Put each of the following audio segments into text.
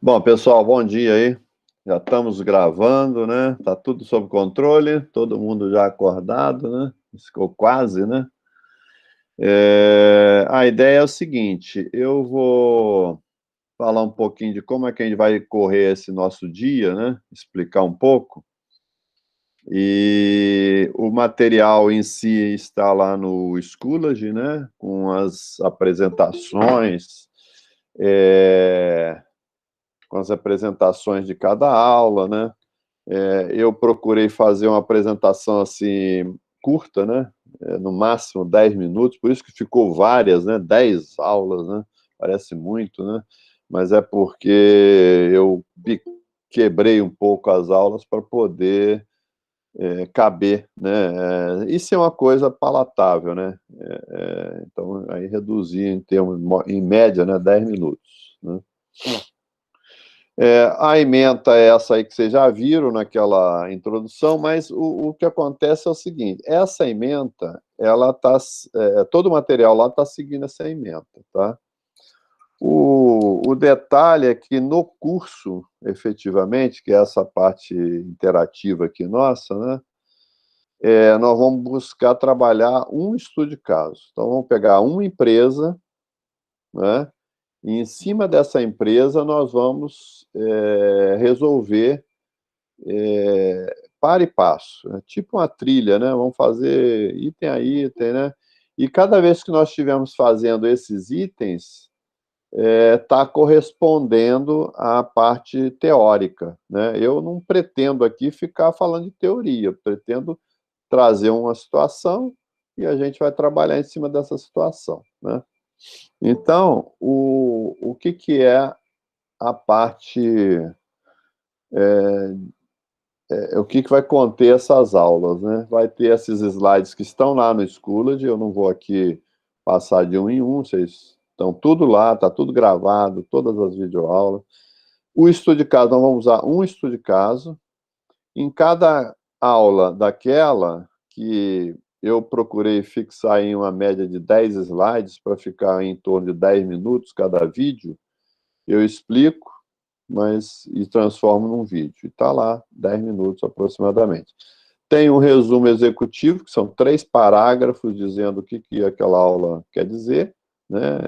Bom, pessoal, bom dia aí. Já estamos gravando, né? Tá tudo sob controle, todo mundo já acordado, né? Ficou quase, né? A ideia é o seguinte: eu vou falar um pouquinho de como é que a gente vai correr esse nosso dia, né? Explicar um pouco. E o material em si está lá no Schoology, né? Com as apresentações. Com as apresentações de cada aula, né? Eu procurei fazer uma apresentação assim curta, né? No máximo 10 minutos, por isso que ficou várias, né? 10 aulas, né? Parece muito, né? Mas é porque eu quebrei um pouco as aulas para poder caber, né? Isso é uma coisa palatável, né? Então, aí reduzi em termos, em média, né? 10 minutos, né? A ementa é essa aí que vocês já viram naquela introdução, mas o que acontece é o seguinte: essa ementa, ela tá, todo o material lá está seguindo essa ementa, tá? O detalhe é que no curso, efetivamente, que é essa parte interativa aqui nossa, né? Nós vamos buscar trabalhar um estudo de caso. Então, vamos pegar uma empresa, né? E em cima dessa empresa, nós vamos resolver para e passo, tipo uma trilha, né? Vamos fazer item a item, né? E cada vez que nós estivermos fazendo esses itens, está correspondendo à parte teórica, né? Eu não pretendo aqui ficar falando de teoria, pretendo trazer uma situação e a gente vai trabalhar em cima dessa situação, né? Então, o que é a parte o que vai conter essas aulas, né? Vai ter esses slides que estão lá no Schoology, eu não vou aqui passar de um em um, vocês estão tudo lá, está tudo gravado, todas as videoaulas. O estudo de caso, nós vamos usar um estudo de caso. Em cada aula daquela, que eu procurei fixar em uma média de 10 slides, para ficar em torno de 10 minutos cada vídeo, eu explico, e transformo num vídeo. E está lá, 10 minutos aproximadamente. Tem um resumo executivo, que são 3 parágrafos dizendo o que aquela aula quer dizer, né?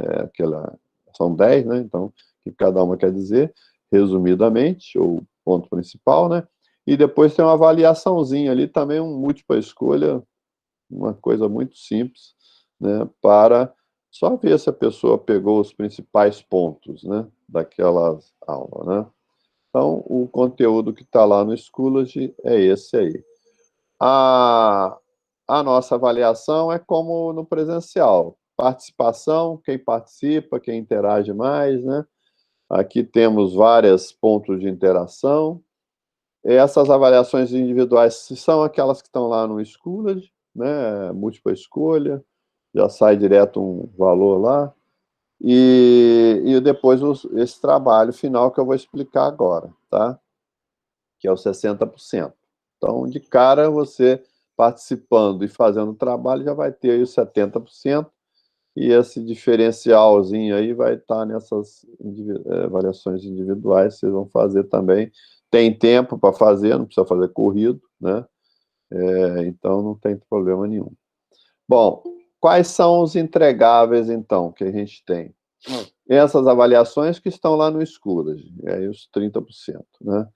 São 10, né? Então, o que cada uma quer dizer, resumidamente, ou ponto principal, né? E depois tem uma avaliaçãozinha ali, também um múltipla escolha, uma coisa muito simples, né? Para só ver se a pessoa pegou os principais pontos, né? Daquela aula, né? Então, o conteúdo que está lá no Schoology é esse aí. A nossa avaliação é como no presencial. Participação, quem participa, quem interage mais, né? Aqui temos vários pontos de interação. Essas avaliações individuais são aquelas que estão lá no Schoology, né? Múltipla escolha, já sai direto um valor lá. E depois esse trabalho final que eu vou explicar agora, tá? Que é o 60%. Então, de cara, você participando e fazendo o trabalho, já vai ter aí os 70%, e esse diferencialzinho aí vai estar nessas avaliações individuais, vocês vão fazer também. Tem tempo para fazer, não precisa fazer corrido, né? Então, não tem problema nenhum. Bom, quais são os entregáveis, então, que a gente tem? Essas avaliações que estão lá no Schoology, aí os 30%, né?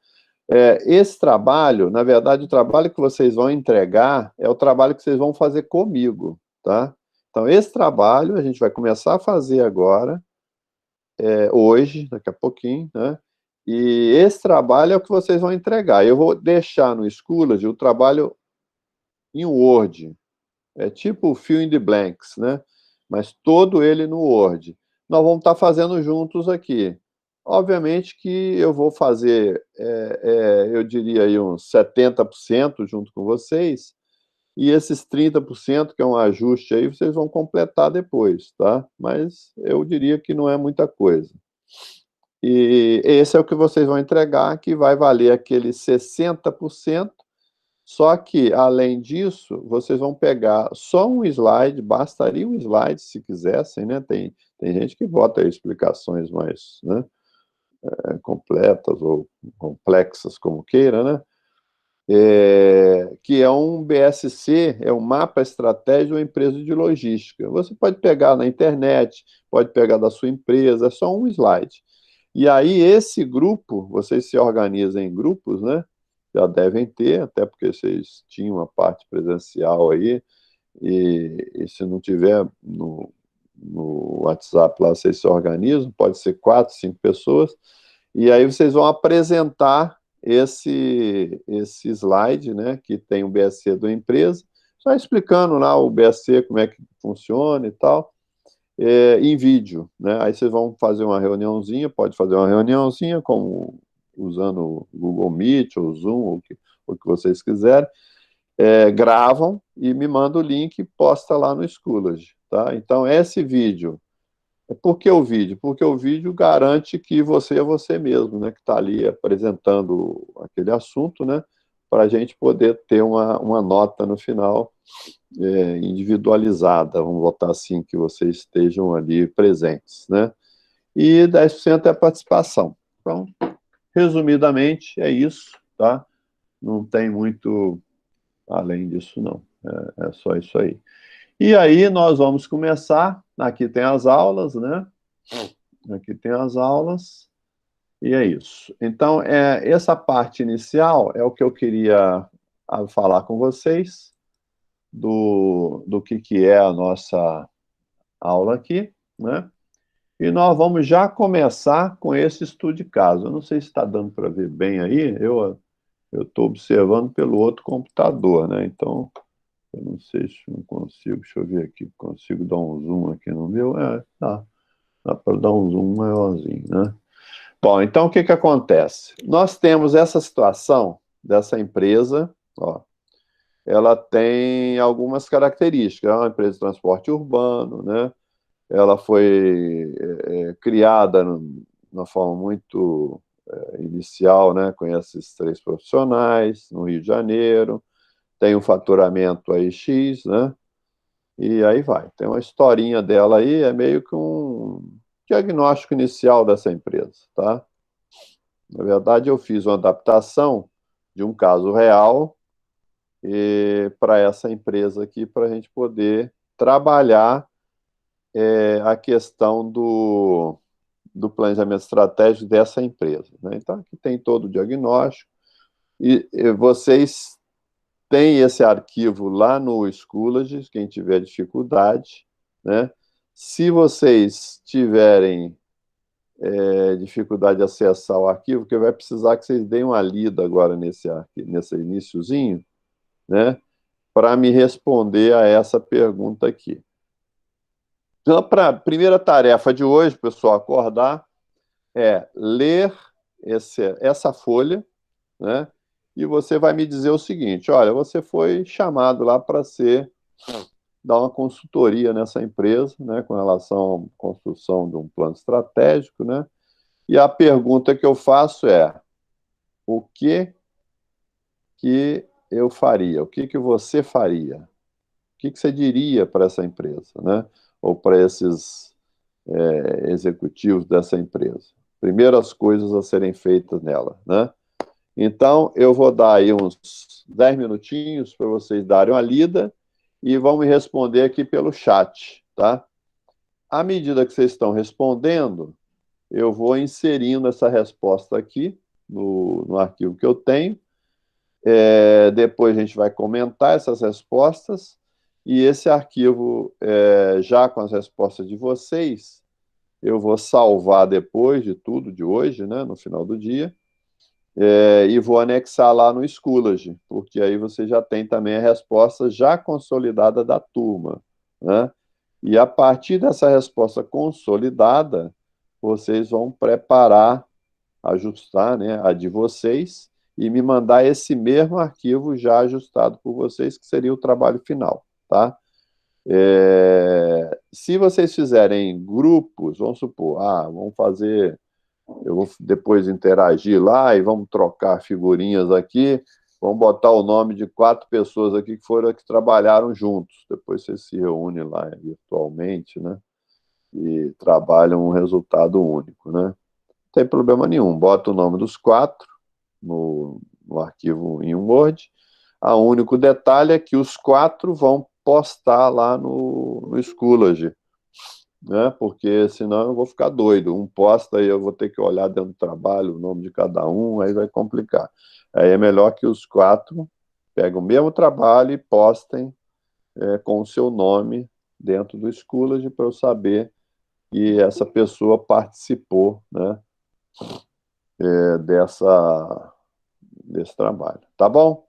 Esse trabalho, na verdade, o trabalho que vocês vão entregar é o trabalho que vocês vão fazer comigo, tá? Então, esse trabalho a gente vai começar a fazer agora, hoje, daqui a pouquinho, né? E esse trabalho é o que vocês vão entregar. Eu vou deixar no Schoology o trabalho em Word, tipo o fill in the blanks, né? Mas todo ele no Word. Nós vamos estar fazendo juntos aqui. Obviamente que eu vou fazer, eu diria aí uns 70% junto com vocês, e esses 30%, que é um ajuste aí, vocês vão completar depois, tá? Mas eu diria que não é muita coisa. E esse é o que vocês vão entregar, que vai valer aquele 60%, Só que, além disso, vocês vão pegar só um slide, bastaria um slide se quisessem, né? Tem gente que bota aí explicações mais, né, completas ou complexas, como queira, né? Que é um BSC, é um mapa estratégico de uma empresa de logística. Você pode pegar na internet, pode pegar da sua empresa, é só um slide. E aí, esse grupo, vocês se organizam em grupos, né? Já devem ter, até porque vocês tinham uma parte presencial aí, e se não tiver no WhatsApp lá, vocês se organizam, pode ser 4, 5 pessoas, e aí vocês vão apresentar esse slide, né, que tem o BSC da empresa, só explicando lá o BSC, como é que funciona e tal, em vídeo, né? Aí vocês vão fazer uma reuniãozinha, pode fazer uma reuniãozinha como usando o Google Meet ou Zoom, o que vocês quiserem, gravam e me mandam o link e posta lá no Schoology, tá? Então, esse vídeo, por que o vídeo? Porque o vídeo garante que você é você mesmo, né, que está ali apresentando aquele assunto, né, para a gente poder ter uma nota no final individualizada, vamos botar assim, que vocês estejam ali presentes, né? E 10% é a participação. Então, resumidamente, é isso, tá? Não tem muito além disso, não. É só isso aí. E aí, nós vamos começar. Aqui tem as aulas, né? Aqui tem as aulas. E é isso. Então, essa parte inicial é o que eu queria falar com vocês do que é a nossa aula aqui, né? E nós vamos já começar com esse estudo de caso. Eu não sei se está dando para ver bem aí, eu estou observando pelo outro computador, né? Então, eu não sei se não consigo, deixa eu ver aqui, consigo dar um zoom aqui no meu? Dá para dar um zoom maiorzinho, né? Bom, então o que que acontece? Nós temos essa situação dessa empresa, ó, ela tem algumas características, é uma empresa de transporte urbano, né? Ela foi criada de uma forma muito inicial, né, com esses 3 profissionais, no Rio de Janeiro, tem um faturamento aí X, né, e aí vai. Tem uma historinha dela aí, é meio que um diagnóstico inicial dessa empresa, tá? Na verdade, eu fiz uma adaptação de um caso real para essa empresa aqui, para a gente poder trabalhar a questão do planejamento estratégico dessa empresa, né? Então, aqui tem todo o diagnóstico, e vocês têm esse arquivo lá no Schoology, quem tiver dificuldade, né? Se vocês tiverem dificuldade de acessar o arquivo, que vai precisar que vocês deem uma lida agora nesse iniciozinho, né? Para me responder a essa pergunta aqui. Então, a primeira tarefa de hoje, pessoal, acordar, é ler essa folha, né? E você vai me dizer o seguinte: olha, você foi chamado lá para dar uma consultoria nessa empresa, né, com relação à construção de um plano estratégico, né? E a pergunta que eu faço é: o que eu faria? O que você faria? O que você diria para essa empresa, né? Ou para esses executivos dessa empresa? Primeiras coisas a serem feitas nela, né? Então, eu vou dar aí uns 10 minutinhos para vocês darem uma lida e vão me responder aqui pelo chat, tá? À medida que vocês estão respondendo, eu vou inserindo essa resposta aqui no arquivo que eu tenho. Depois a gente vai comentar essas respostas e esse arquivo, já com as respostas de vocês, eu vou salvar depois de tudo de hoje, né, no final do dia, e vou anexar lá no Schoology, porque aí você já tem também a resposta já consolidada da turma, né? E a partir dessa resposta consolidada, vocês vão preparar, ajustar, né, a de vocês e me mandar esse mesmo arquivo já ajustado por vocês, que seria o trabalho final, tá? Se vocês fizerem grupos, vamos supor, vamos fazer, eu vou depois interagir lá e vamos trocar figurinhas aqui, vamos botar o nome de 4 pessoas aqui que foram que trabalharam juntos. Depois você se reúne lá virtualmente, né? E trabalham um resultado único, né? Não tem problema nenhum. Bota o nome dos 4 no arquivo em um Word. O único detalhe é que os 4 vão postar lá no Schoology, né? Porque senão eu vou ficar doido. Um posta e eu vou ter que olhar dentro do trabalho o nome de cada um, aí vai complicar. Aí é melhor que os 4 peguem o mesmo trabalho e postem com o seu nome dentro do Schoology para eu saber que essa pessoa participou, né, desse trabalho. Tá bom?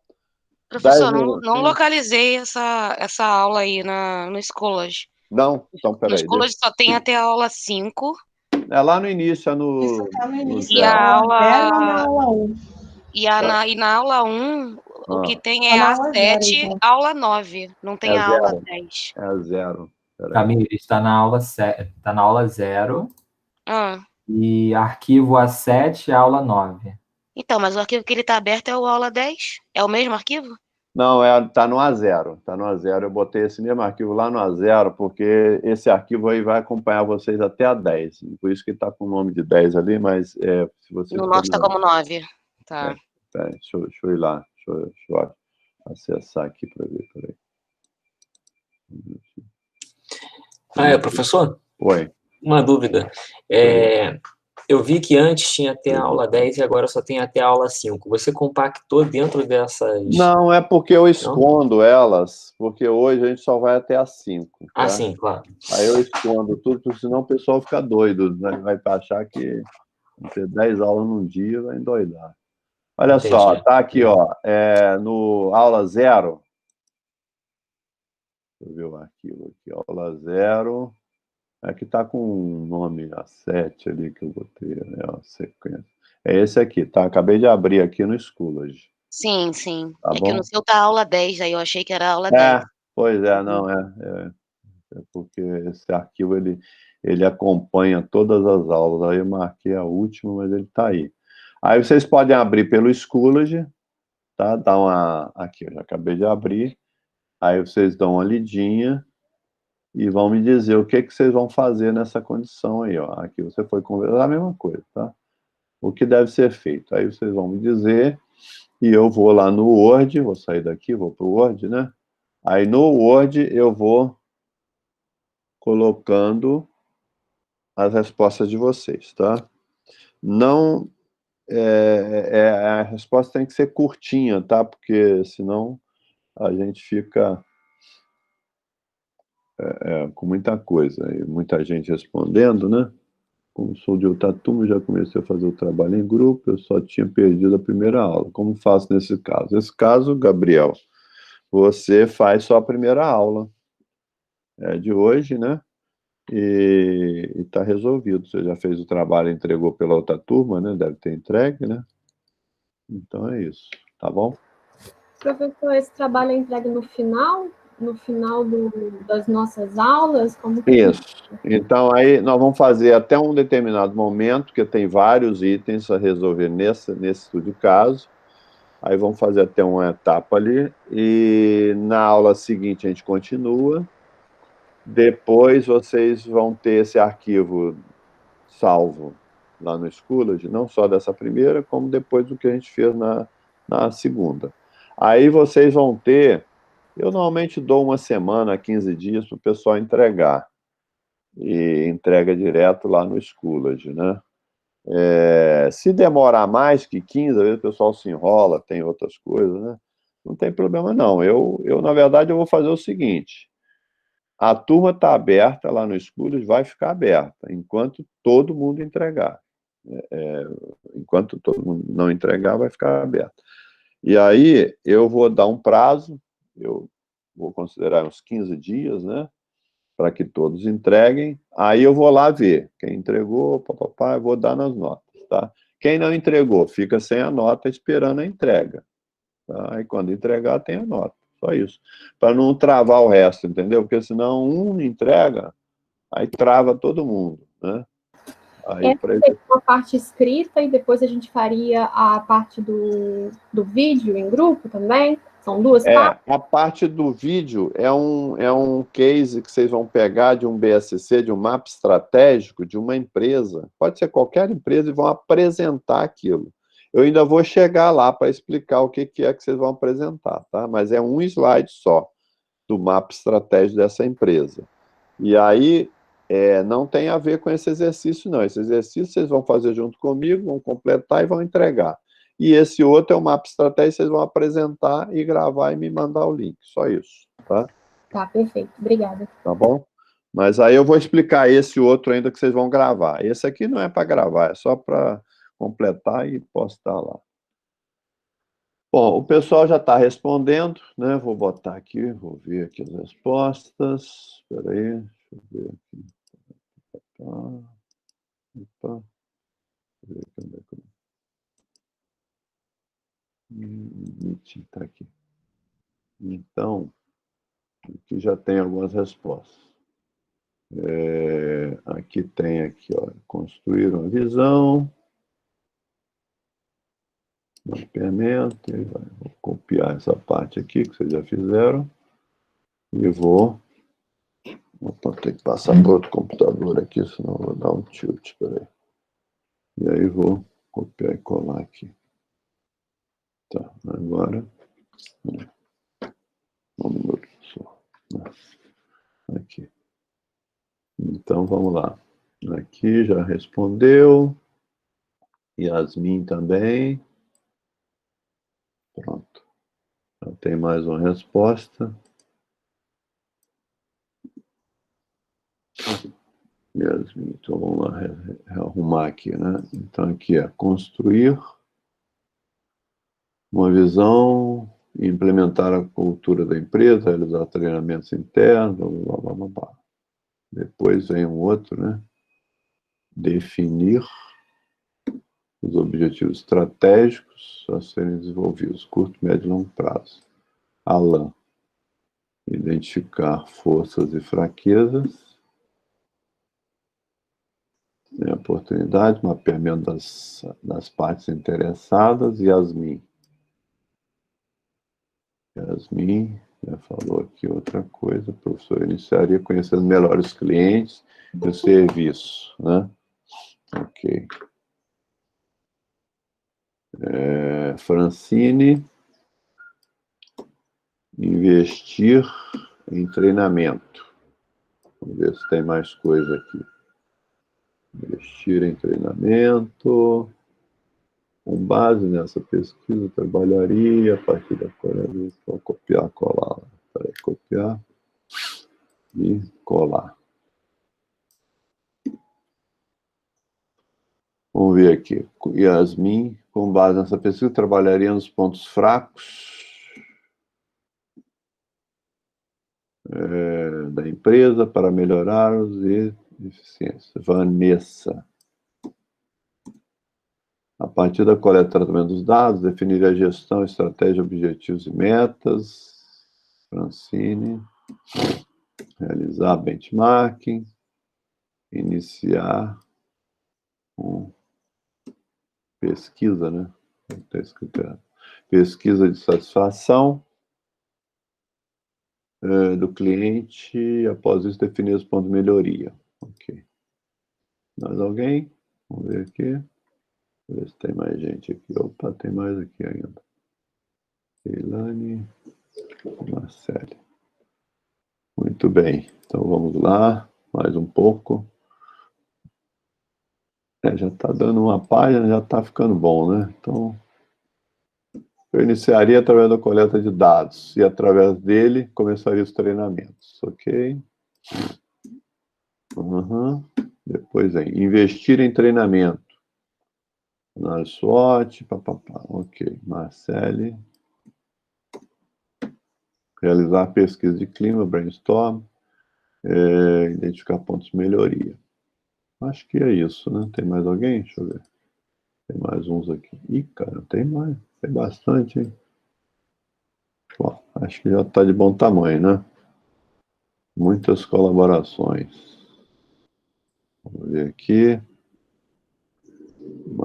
10 Professor, não minutinhos. localizei essa aula aí no Schoology. Não? Então, No peraí. Schoology só tem até a aula 5 É lá no início, é Isso no, está no no início e da zero. a aula 0 ou na aula aula 1? e na aula 1 o que Ah, tem Está é na a aula 0, 7, então. aula 9, não tem é a aula zero. 10. É zero. Peraí. Camille, está na aula, tá na aula 0 Ah, e arquivo A7, aula 9. então, mas o arquivo que ele está aberto é o aula 10? É o mesmo arquivo? Não, tá no A0. Tá no A0. Eu botei esse mesmo arquivo lá no A0, porque esse arquivo aí vai acompanhar vocês até a 10. Por isso que está com o nome de 10 ali, mas se vocês No nosso forem está lá. como 9. Tá. Peraí, deixa eu ir lá. Deixa eu acessar aqui para ver. Peraí. Professor, Oi. uma dúvida. Eu vi que antes tinha até a aula 10 e agora só tem até a aula 5. Você compactou dentro dessas... Não, é porque eu Não? escondo elas, porque hoje a gente só vai até as 5. Tá? Ah, sim, claro. Aí eu escondo tudo, porque senão o pessoal fica doido, né? Vai achar que vão ter 10 aulas num dia, vai endoidar. Olha Entendi. só, tá aqui, ó, no aula 0. Deixa eu ver o arquivo aqui, aula 0. Aqui tá com um nome A7 ali que eu botei, né? A sequência. É esse aqui, tá? Acabei de abrir aqui no Schoology. Sim, sim. Tá É que bom? no seu tá aula 10, aí eu achei que era a aula 10. Pois não, é porque esse arquivo ele acompanha todas as aulas. Aí eu marquei a última, mas ele tá aí. Aí vocês podem abrir pelo Schoology, tá? Aqui, eu já acabei de abrir. Aí vocês dão uma lidinha e vão me dizer o que vocês vão fazer nessa condição aí, ó. Aqui você foi conversar a mesma coisa, tá? O que deve ser feito. Aí vocês vão me dizer e eu vou lá no Word, vou sair daqui, vou pro Word, né? Aí no Word eu vou colocando as respostas de vocês, tá? Não, a resposta tem que ser curtinha, tá? Porque senão a gente fica com muita coisa, e muita gente respondendo, né? Como sou de outra turma, já comecei a fazer o trabalho em grupo, eu só tinha perdido a primeira aula. Como faço nesse caso? Nesse caso, Gabriel, você faz só a primeira aula de hoje, né? E está resolvido. Você já fez o trabalho, entregou pela outra turma, né? Deve ter entregue, né? Então é isso, tá bom? Professor, esse trabalho é entregue no final? No final das nossas aulas? Como que Isso. Então, aí nós vamos fazer até um determinado momento, que tem vários itens a resolver nesse estudo de caso. Aí vamos fazer até uma etapa ali. E na aula seguinte a gente continua. Depois vocês vão ter esse arquivo salvo lá no Schoology, não só dessa primeira, como depois do que a gente fez na segunda. Aí vocês vão ter... Eu normalmente dou uma semana, 15 dias para o pessoal entregar. E entrega direto lá no Schoology, né? Se demorar mais que 15, às vezes o pessoal se enrola, tem outras coisas, né? Não tem problema, não. Na verdade, eu vou fazer o seguinte: a turma está aberta lá no Schoology, vai ficar aberta, enquanto todo mundo entregar. Enquanto todo mundo não entregar, vai ficar aberta. E aí, eu vou dar um prazo, eu vou considerar uns 15 dias, né? Para que todos entreguem. Aí eu vou lá ver quem entregou, papapá, eu vou dar nas notas, tá? Quem não entregou, fica sem a nota esperando a entrega. Tá? Aí quando entregar, tem a nota. Só isso. Para não travar o resto, entendeu? Porque senão um entrega, aí trava todo mundo, né? Aí, Essa seria uma parte escrita e depois a gente faria a parte do vídeo em grupo também? São duas partes? a parte do vídeo é um case que vocês vão pegar de um BSC, de um mapa estratégico de uma empresa, pode ser qualquer empresa, e vão apresentar aquilo. Eu ainda vou chegar lá para explicar o que é que vocês vão apresentar, tá? Mas é um slide só do mapa estratégico dessa empresa. E aí, não tem a ver com esse exercício, não. Esse exercício vocês vão fazer junto comigo, vão completar e vão entregar. E esse outro é o mapa estratégico, vocês vão apresentar e gravar e me mandar o link. Só isso, tá? Tá, perfeito. Obrigada. Tá bom? Mas aí eu vou explicar esse outro ainda que vocês vão gravar. Esse aqui não é para gravar, é só para completar e postar lá. Bom, o pessoal já está respondendo, né? Vou botar aqui, vou ver aqui as respostas. Espera aí, deixa eu ver aqui. Opa. Deixa eu ver aqui onde é que Meeting está aqui. Então, aqui já tem algumas respostas. Aqui tem aqui, ó, construir uma visão, mapeamento, vou copiar essa parte aqui que vocês já fizeram e vou ter que passar para outro computador aqui, senão eu vou dar um tilt, peraí. E aí vou copiar e colar aqui. Tá, agora um minuto só. Aqui. Então, vamos lá. Aqui já respondeu. Yasmin também. Pronto. Já tem mais uma resposta. Yasmin, então vamos lá arrumar aqui, né? Então, aqui é construir uma visão, implementar a cultura da empresa, realizar treinamentos internos, blá, blá, blá, blá. Depois vem um outro, né? Definir os objetivos estratégicos a serem desenvolvidos, curto, médio e longo prazo. Alan, identificar forças e fraquezas. Oportunidade, mapeamento das partes interessadas. Yasmin já falou aqui outra coisa. O professor iniciaria conhecendo melhor os clientes e o serviço, né? Ok. Francine, investir em treinamento. Vamos ver se tem mais coisa aqui. Investir em treinamento. Com base nessa pesquisa, trabalharia a partir da coleta. Vou copiar, colar. Peraí, copiar e colar. Vamos ver aqui. Yasmin, com base nessa pesquisa, trabalharia nos pontos fracos da empresa para melhorar os eficiências. Vanessa. A partir da coleta e tratamento dos dados, definir a gestão, estratégia, objetivos e metas. Francine. Realizar benchmarking. Iniciar pesquisa, né? Está escrito errado. Pesquisa de satisfação do cliente e, após isso, definir os pontos de melhoria. Ok. Mais alguém? Vamos ver aqui. Ver se tem mais gente aqui. Opa, tem mais aqui ainda. Keilane, Marcele. Muito bem. Então, vamos lá. Mais um pouco. Já está dando uma página, já está ficando bom, né? Então, eu iniciaria através da coleta de dados e, através dele, começaria os treinamentos. Ok? Depois vem investir em treinamento. Análise SWOT, papapá. Ok. Marcele. Realizar pesquisa de clima, brainstorm. Identificar pontos de melhoria. Acho que é isso, né? Tem mais alguém? Deixa eu ver. Tem mais uns aqui. Ih, cara, tem mais. Tem bastante, hein? Bom, acho que já está de bom tamanho, né? Muitas colaborações. Vamos ver aqui.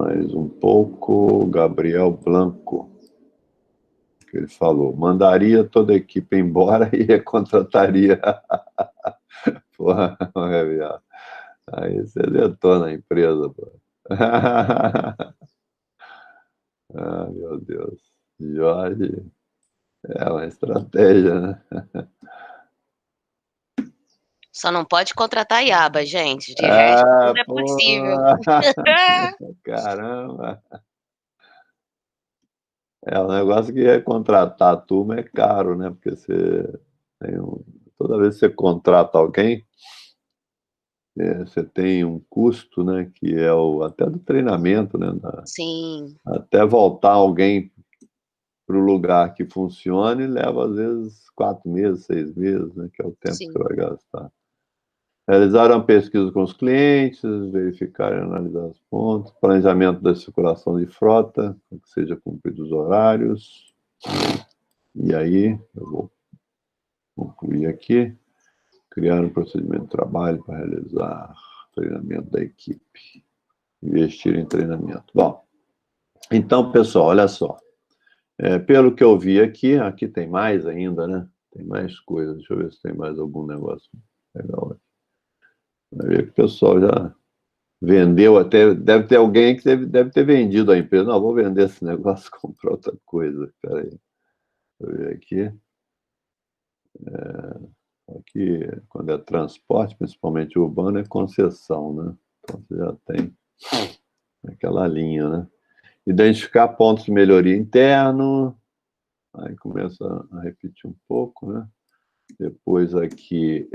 Mais um pouco, Gabriel Blanco, que ele falou, mandaria toda a equipe embora e recontrataria. Porra, aí você detona a empresa, pô. Ah, meu Deus. Jorge, é uma estratégia, né? Só não pode contratar Iaba, gente. De resto, tudo é possível. Caramba. O negócio que é contratar a turma é caro, né? Porque toda vez que você contrata alguém, você tem um custo, né? Que é até do treinamento, né? Sim. Até voltar alguém para o lugar que funcione, leva às vezes 4 meses, 6 meses, né? Que é o tempo Sim. que você vai gastar. Realizaram a pesquisa com os clientes, verificar e analisar os pontos, planejamento da circulação de frota, que seja cumpridos os horários. E aí, eu vou concluir aqui. Criar um procedimento de trabalho para realizar treinamento da equipe. Investir em treinamento. Bom, então, pessoal, olha só. Pelo que eu vi aqui tem mais ainda, né? Tem mais coisas. Deixa eu ver se tem mais algum negócio legal. Vai ver que o pessoal já vendeu até... Deve ter alguém que deve ter vendido a empresa. Não, vou vender esse negócio e comprar outra coisa. Espera aí. Deixa eu ver aqui. Aqui, quando é transporte, principalmente urbano, é concessão, né? Então, você já tem aquela linha, né? Identificar pontos de melhoria interno. Aí começa a repetir um pouco, né? Depois aqui,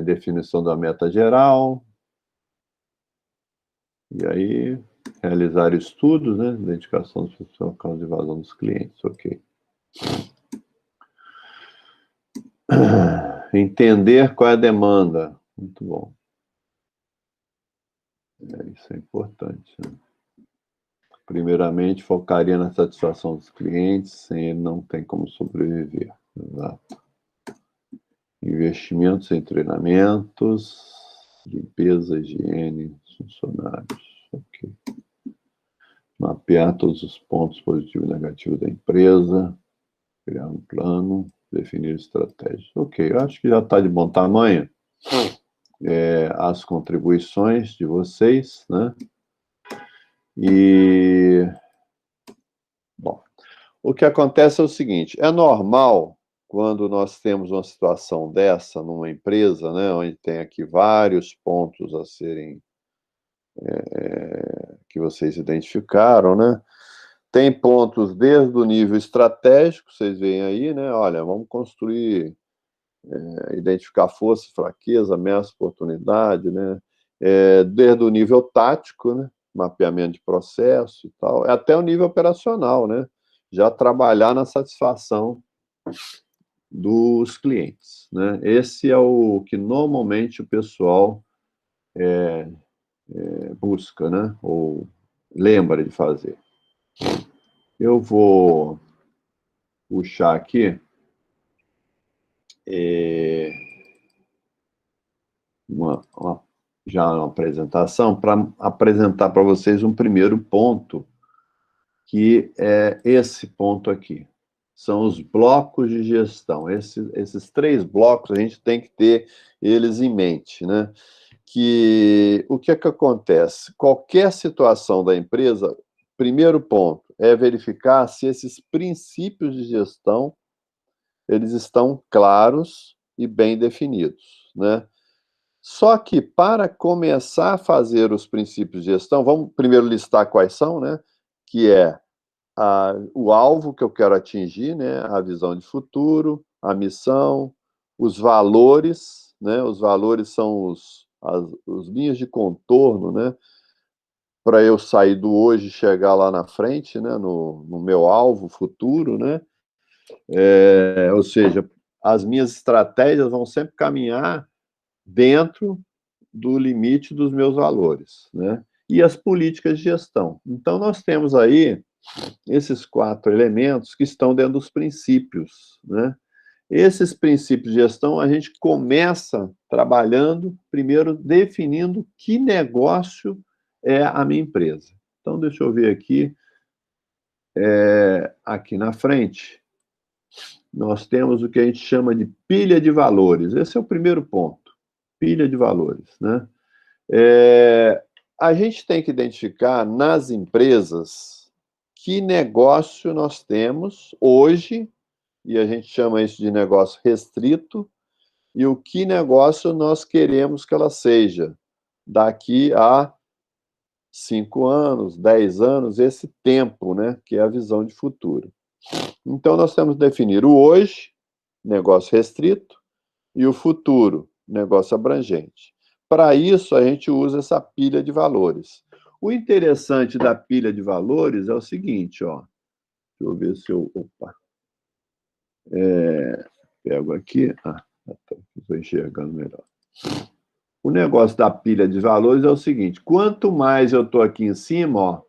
definição da meta geral. E aí, realizar estudos, né? Identificação dos possíveis casos de evasão dos clientes, ok. Entender qual é a demanda. Muito bom. Isso é importante, né? Primeiramente, focaria na satisfação dos clientes, sem ele não tem como sobreviver. Exato. Investimentos em treinamentos, limpeza, higiene, funcionários. Ok. Mapear todos os pontos positivos e negativos da empresa, criar um plano, definir estratégias. Ok, eu acho que já está de bom tamanho. As contribuições de vocês, né? E, bom, o que acontece é o seguinte, é normal quando nós temos uma situação dessa numa empresa, né, onde tem aqui vários pontos a serem que vocês identificaram, né? Tem pontos desde o nível estratégico, vocês veem aí, né? Olha, vamos construir, identificar força, fraqueza, ameaça, oportunidade, né? Desde o nível tático, né? Mapeamento de processo e tal, até o nível operacional, né? Já trabalhar na satisfação dos clientes, né? Esse é o que normalmente o pessoal busca, né? Ou lembra de fazer. Eu vou puxar aqui já uma apresentação para apresentar para vocês um primeiro ponto, que é esse ponto aqui. São os blocos de gestão. Esses 3 blocos, a gente tem que ter eles em mente, né? Que o que é que acontece? Qualquer situação da empresa, primeiro ponto, é verificar se esses princípios de gestão eles estão claros e bem definidos, né? Só que para começar a fazer os princípios de gestão, vamos primeiro listar quais são, né? Que é o alvo que eu quero atingir, né? A visão de futuro, a missão, os valores, né? Os valores são as linhas de contorno, né? Para eu sair do hoje e chegar lá na frente, né? No meu alvo futuro, né? Ou seja, as minhas estratégias vão sempre caminhar dentro do limite dos meus valores, né? E as políticas de gestão. Então, nós temos aí esses 4 elementos que estão dentro dos princípios, né? Esses princípios de gestão, a gente começa trabalhando, primeiro, definindo que negócio é a minha empresa. Então, deixa eu ver aqui. Aqui na frente, nós temos o que a gente chama de pilha de valores. Esse é o primeiro ponto, pilha de valores, né? A gente tem que identificar nas empresas que negócio nós temos hoje, e a gente chama isso de negócio restrito, e o que negócio nós queremos que ela seja daqui a 5 anos, 10 anos, esse tempo, né, que é a visão de futuro. Então, nós temos que definir o hoje, negócio restrito, e o futuro, negócio abrangente. Para isso, a gente usa essa pilha de valores. O interessante da pilha de valores é o seguinte, ó. Deixa eu ver se eu... Opa. Pego aqui. Estou enxergando melhor. O negócio da pilha de valores é o seguinte, quanto mais eu estou aqui em cima, ó,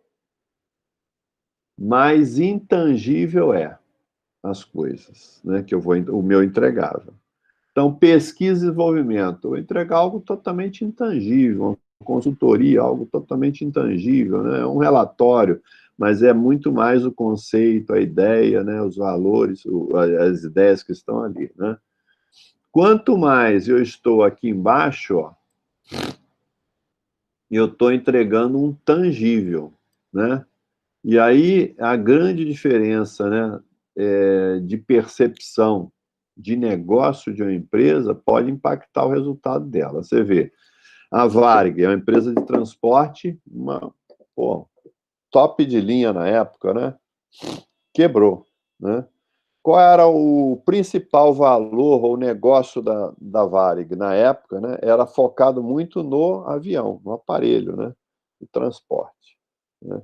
mais intangível é as coisas, né, que eu vou, o meu entregável. Então, pesquisa e desenvolvimento, eu vou entregar algo totalmente intangível, uma consultoria, algo totalmente intangível, né, um relatório, mas é muito mais o conceito, a ideia, né, os valores, as ideias que estão ali, né. Quanto mais eu estou aqui embaixo, ó, eu estou entregando um tangível, né? E aí, a grande diferença, né, de percepção de negócio de uma empresa pode impactar o resultado dela. Você vê, a Varig é uma empresa de transporte, top de linha na época, né? Quebrou, né? Qual era o principal valor ou negócio da Varig na época, né? Era focado muito no avião, no aparelho, né? De transporte, né?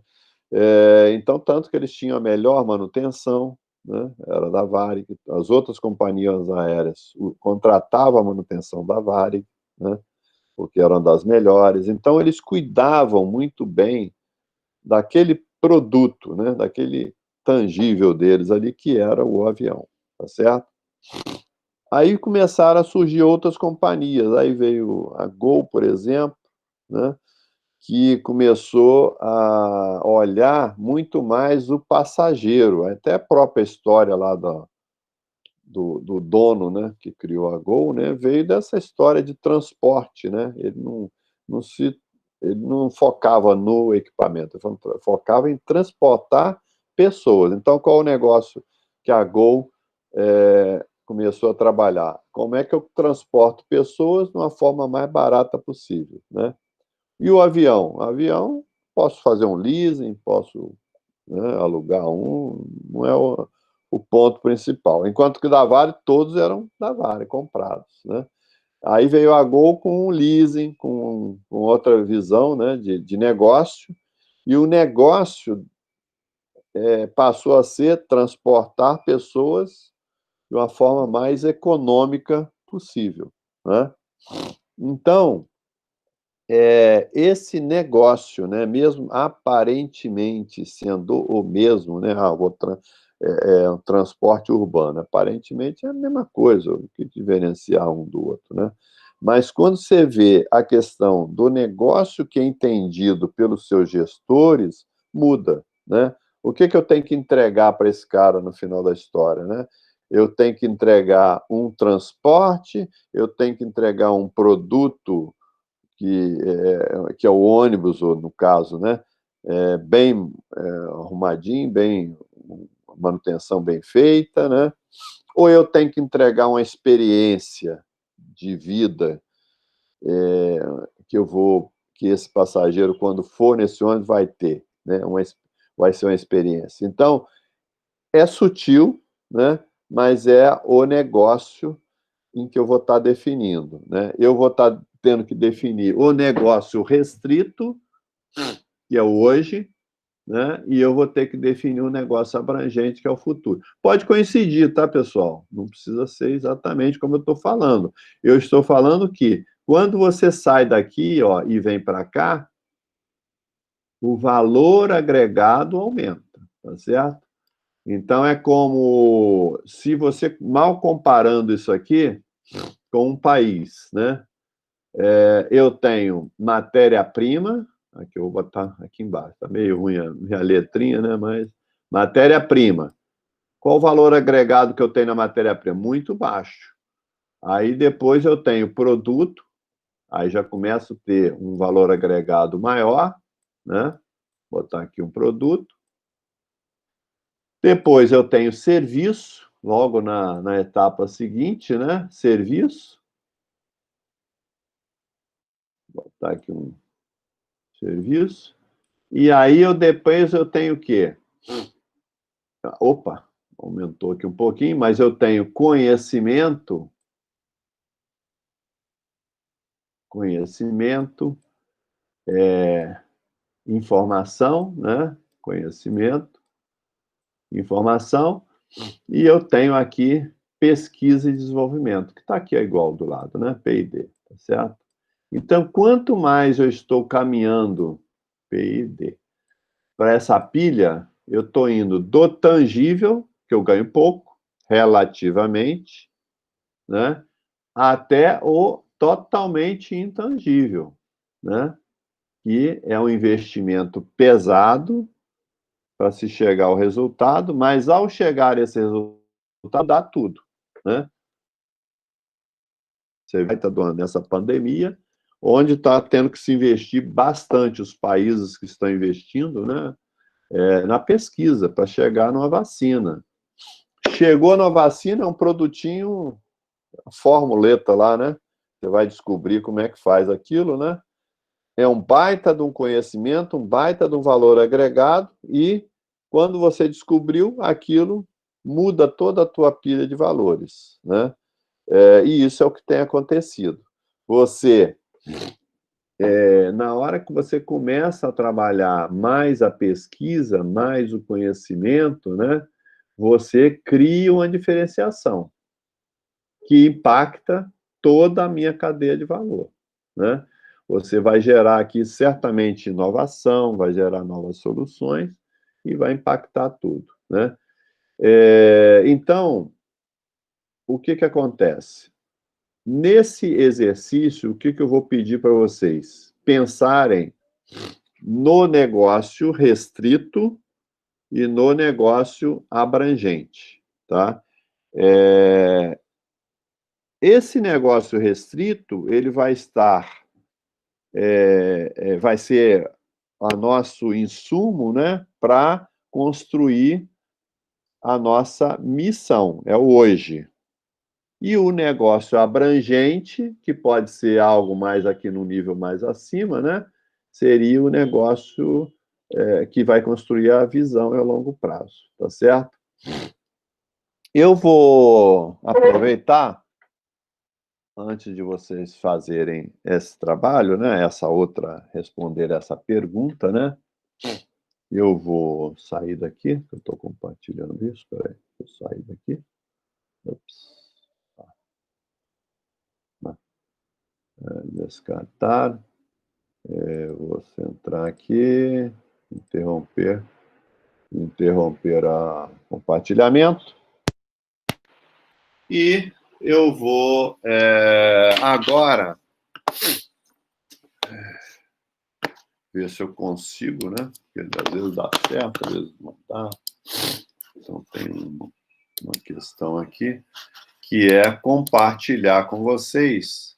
Então, tanto que eles tinham a melhor manutenção, né? Era da Varig, as outras companhias aéreas contratavam a manutenção da Varig, né? Porque eram das melhores. Então, eles cuidavam muito bem daquele produto, né? Daquele tangível deles ali, que era o avião, tá certo? Aí começaram a surgir outras companhias, aí veio a Gol, por exemplo, né? Que começou a olhar muito mais o passageiro, até a própria história lá do dono, né, que criou a Gol, né, veio dessa história de transporte, né, ele não focava no equipamento, ele focava em transportar pessoas. Então, qual é o negócio que a Gol começou a trabalhar? Como é que eu transporto pessoas de uma forma mais barata possível, né? E o avião? O avião, posso fazer um leasing, posso, né, alugar um, não é o ponto principal. Enquanto que da Varig, todos eram da Varig, comprados, né? Aí veio a Gol com um leasing, com outra visão, né, de negócio, e o negócio passou a ser transportar pessoas de uma forma mais econômica possível, né? Então, esse negócio, né, mesmo aparentemente sendo o mesmo, né, um transporte urbano, aparentemente é a mesma coisa, o que diferenciar um do outro, né? Mas quando você vê a questão do negócio que é entendido pelos seus gestores, muda, né? O que eu tenho que entregar para esse cara no final da história, né? Eu tenho que entregar um transporte, eu tenho que entregar um produto que é o ônibus, ou no caso, né, bem arrumadinho, manutenção bem feita, né? Ou eu tenho que entregar uma experiência de vida que esse passageiro, quando for nesse ônibus, vai ter, né? Vai ser uma experiência. Então, é sutil, né? Mas é o negócio em que eu vou estar definindo, né? Eu vou estar tendo que definir o negócio restrito, que é o hoje, né? E eu vou ter que definir um negócio abrangente, que é o futuro. Pode coincidir, tá, pessoal? Não precisa ser exatamente como eu estou falando. Eu estou falando que, quando você sai daqui, ó, e vem para cá, o valor agregado aumenta, tá certo? Então, é como se você, mal comparando isso aqui com um país, né? Eu tenho matéria-prima, Aqui eu vou botar aqui embaixo. Está meio ruim a minha letrinha, né? Mas matéria-prima. Qual o valor agregado que eu tenho na matéria-prima? Muito baixo. Aí depois eu tenho produto, aí já começo a ter um valor agregado maior, né? Vou botar aqui um produto. Depois eu tenho serviço, logo na etapa seguinte, né? Serviço. Vou botar aqui um serviço. E aí depois eu tenho o quê? Opa, aumentou aqui um pouquinho, mas eu tenho conhecimento, informação, né? Conhecimento, informação, e eu tenho aqui pesquisa e desenvolvimento, que está aqui igual do lado, né? P&D, tá certo? Então, quanto mais eu estou caminhando P&D para essa pilha, eu estou indo do tangível, que eu ganho pouco, relativamente, né? Até o totalmente intangível, né? Que é um investimento pesado para se chegar ao resultado, mas ao chegar a esse resultado, dá tudo, né? Você vai estar doando nessa pandemia, onde está tendo que se investir bastante, os países que estão investindo, né? Na pesquisa, para chegar numa vacina. Chegou na vacina, é um produtinho, formuleta lá, né? Você vai descobrir como é que faz aquilo, né? É um baita de um conhecimento, um baita de um valor agregado, e quando você descobriu aquilo, muda toda a tua pilha de valores, né? E isso é o que tem acontecido. Você, na hora que você começa a trabalhar mais a pesquisa, mais o conhecimento, né? Você cria uma diferenciação que impacta toda a minha cadeia de valor, né? Você vai gerar aqui certamente inovação, vai gerar novas soluções e vai impactar tudo, né? Então, o que acontece? Nesse exercício, o que eu vou pedir para vocês? Pensarem no negócio restrito e no negócio abrangente, tá? Esse negócio restrito, ele vai estar, vai ser o nosso insumo, né, para construir a nossa missão, é o hoje. E o negócio abrangente, que pode ser algo mais aqui no nível mais acima, né, seria o negócio que vai construir a visão a longo prazo, tá certo? Eu vou aproveitar, antes de vocês fazerem esse trabalho, né, responder essa pergunta, né, eu vou sair daqui, eu estou compartilhando isso, espera aí, vou sair daqui. Ops. Descartar. Vou centrar aqui, interromper o compartilhamento. E eu vou agora ver se eu consigo, né? Porque às vezes dá certo, às vezes não dá. Então tem uma questão aqui, que é compartilhar com vocês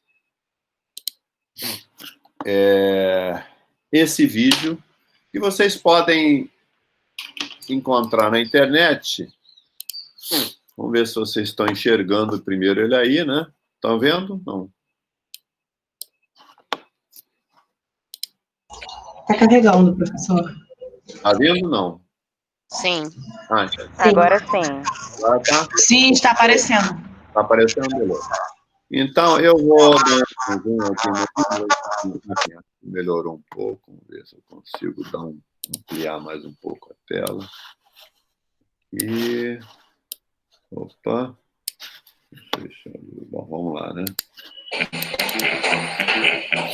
esse vídeo, que vocês podem encontrar na internet. Vamos ver se vocês estão enxergando primeiro ele aí, né? Estão vendo? Não. Está carregando, professor. Está vendo? Não. Sim. Sim. Agora sim. Agora tá? Sim, está aparecendo. Está aparecendo, beleza. Então, eu vou dar um zoom aqui no melhorou um pouco. Vamos ver se eu consigo ampliar mais um pouco a tela. E... Opa. Bom, vamos lá, né?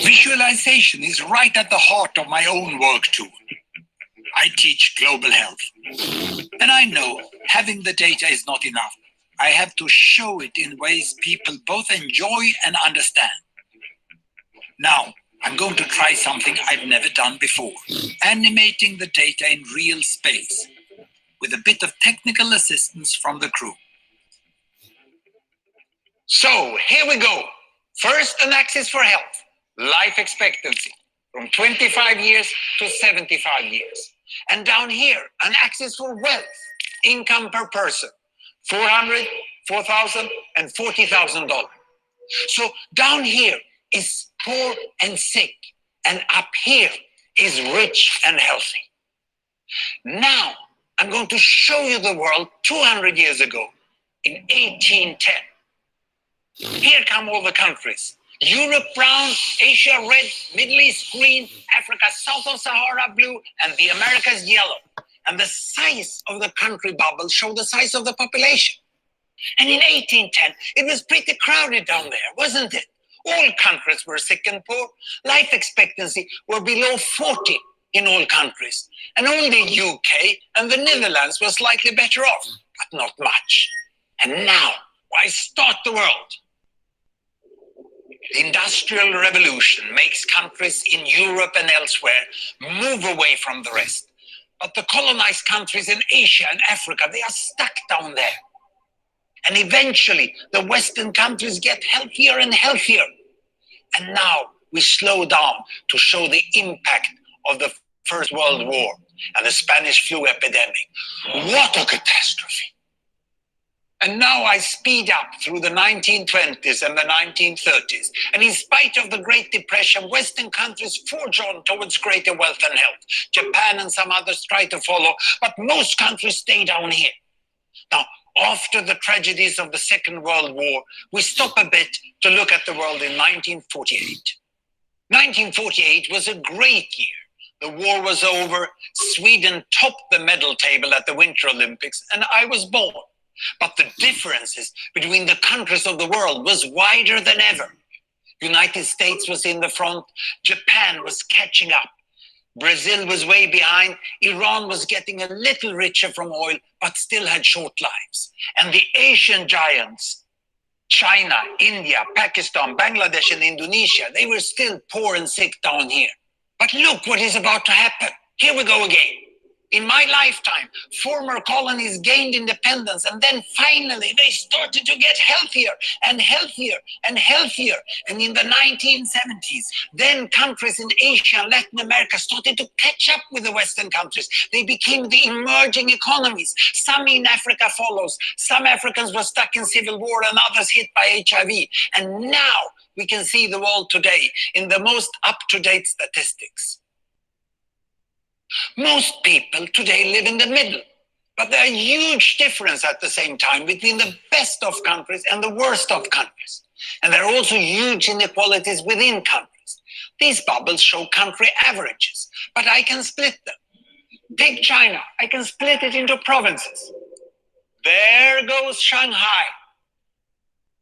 Visualization is right at the heart of my own work too. I teach global health. And I know having the data is not enough. I have to show it in ways people both enjoy and understand. Now, I'm going to try something I've never done before, animating the data in real space, with a bit of technical assistance from the crew. So, here we go. First, an axis for health, life expectancy, from 25 years to 75 years. And down here, an axis for wealth, income per person, $400, $4,000, and $40,000. So down here is poor and sick, and up here is rich and healthy. Now, I'm going to show you the world 200 years ago, in 1810. Here come all the countries. Europe brown, Asia red, Middle East green, Africa south of Sahara blue, and the Americas yellow. And the size of the country bubbles show the size of the population. And in 1810, it was pretty crowded down there, wasn't it? All countries were sick and poor. Life expectancy were below 40 in all countries. And only the UK and the Netherlands were slightly better off, but not much. And now, why start the world? The Industrial Revolution makes countries in Europe and elsewhere move away from the rest. But the colonized countries in Asia and Africa, they are stuck down there. And eventually, the Western countries get healthier and healthier. And now we slow down to show the impact of the First World War and the Spanish flu epidemic. What a catastrophe. And now I speed up through the 1920s and the 1930s. And in spite of the Great Depression, Western countries forge on towards greater wealth and health. Japan and some others try to follow, but most countries stay down here. Now, after the tragedies of the Second World War, we stop a bit to look at the world in 1948. 1948 was a great year. The war was over, Sweden topped the medal table at the Winter Olympics, and I was born. But the differences between the countries of the world was wider than ever. United States was in the front, Japan was catching up. Brazil was way behind, Iran was getting a little richer from oil, but still had short lives. And the Asian giants, China, India, Pakistan, Bangladesh, and Indonesia, they were still poor and sick down here. But look what is about to happen. Here we go again. In my lifetime, former colonies gained independence, and then finally they started to get healthier and healthier and healthier. And in the 1970s, then countries in Asia and Latin America started to catch up with the Western countries. They became the emerging economies. Some in Africa follows. Some Africans were stuck in civil war and others hit by HIV. And now we can see the world today in the most up-to-date statistics. Most people today live in the middle, but there are huge differences at the same time between the best of countries and the worst of countries. And there are also huge inequalities within countries. These bubbles show country averages, but I can split them. Take China, I can split it into provinces. There goes Shanghai.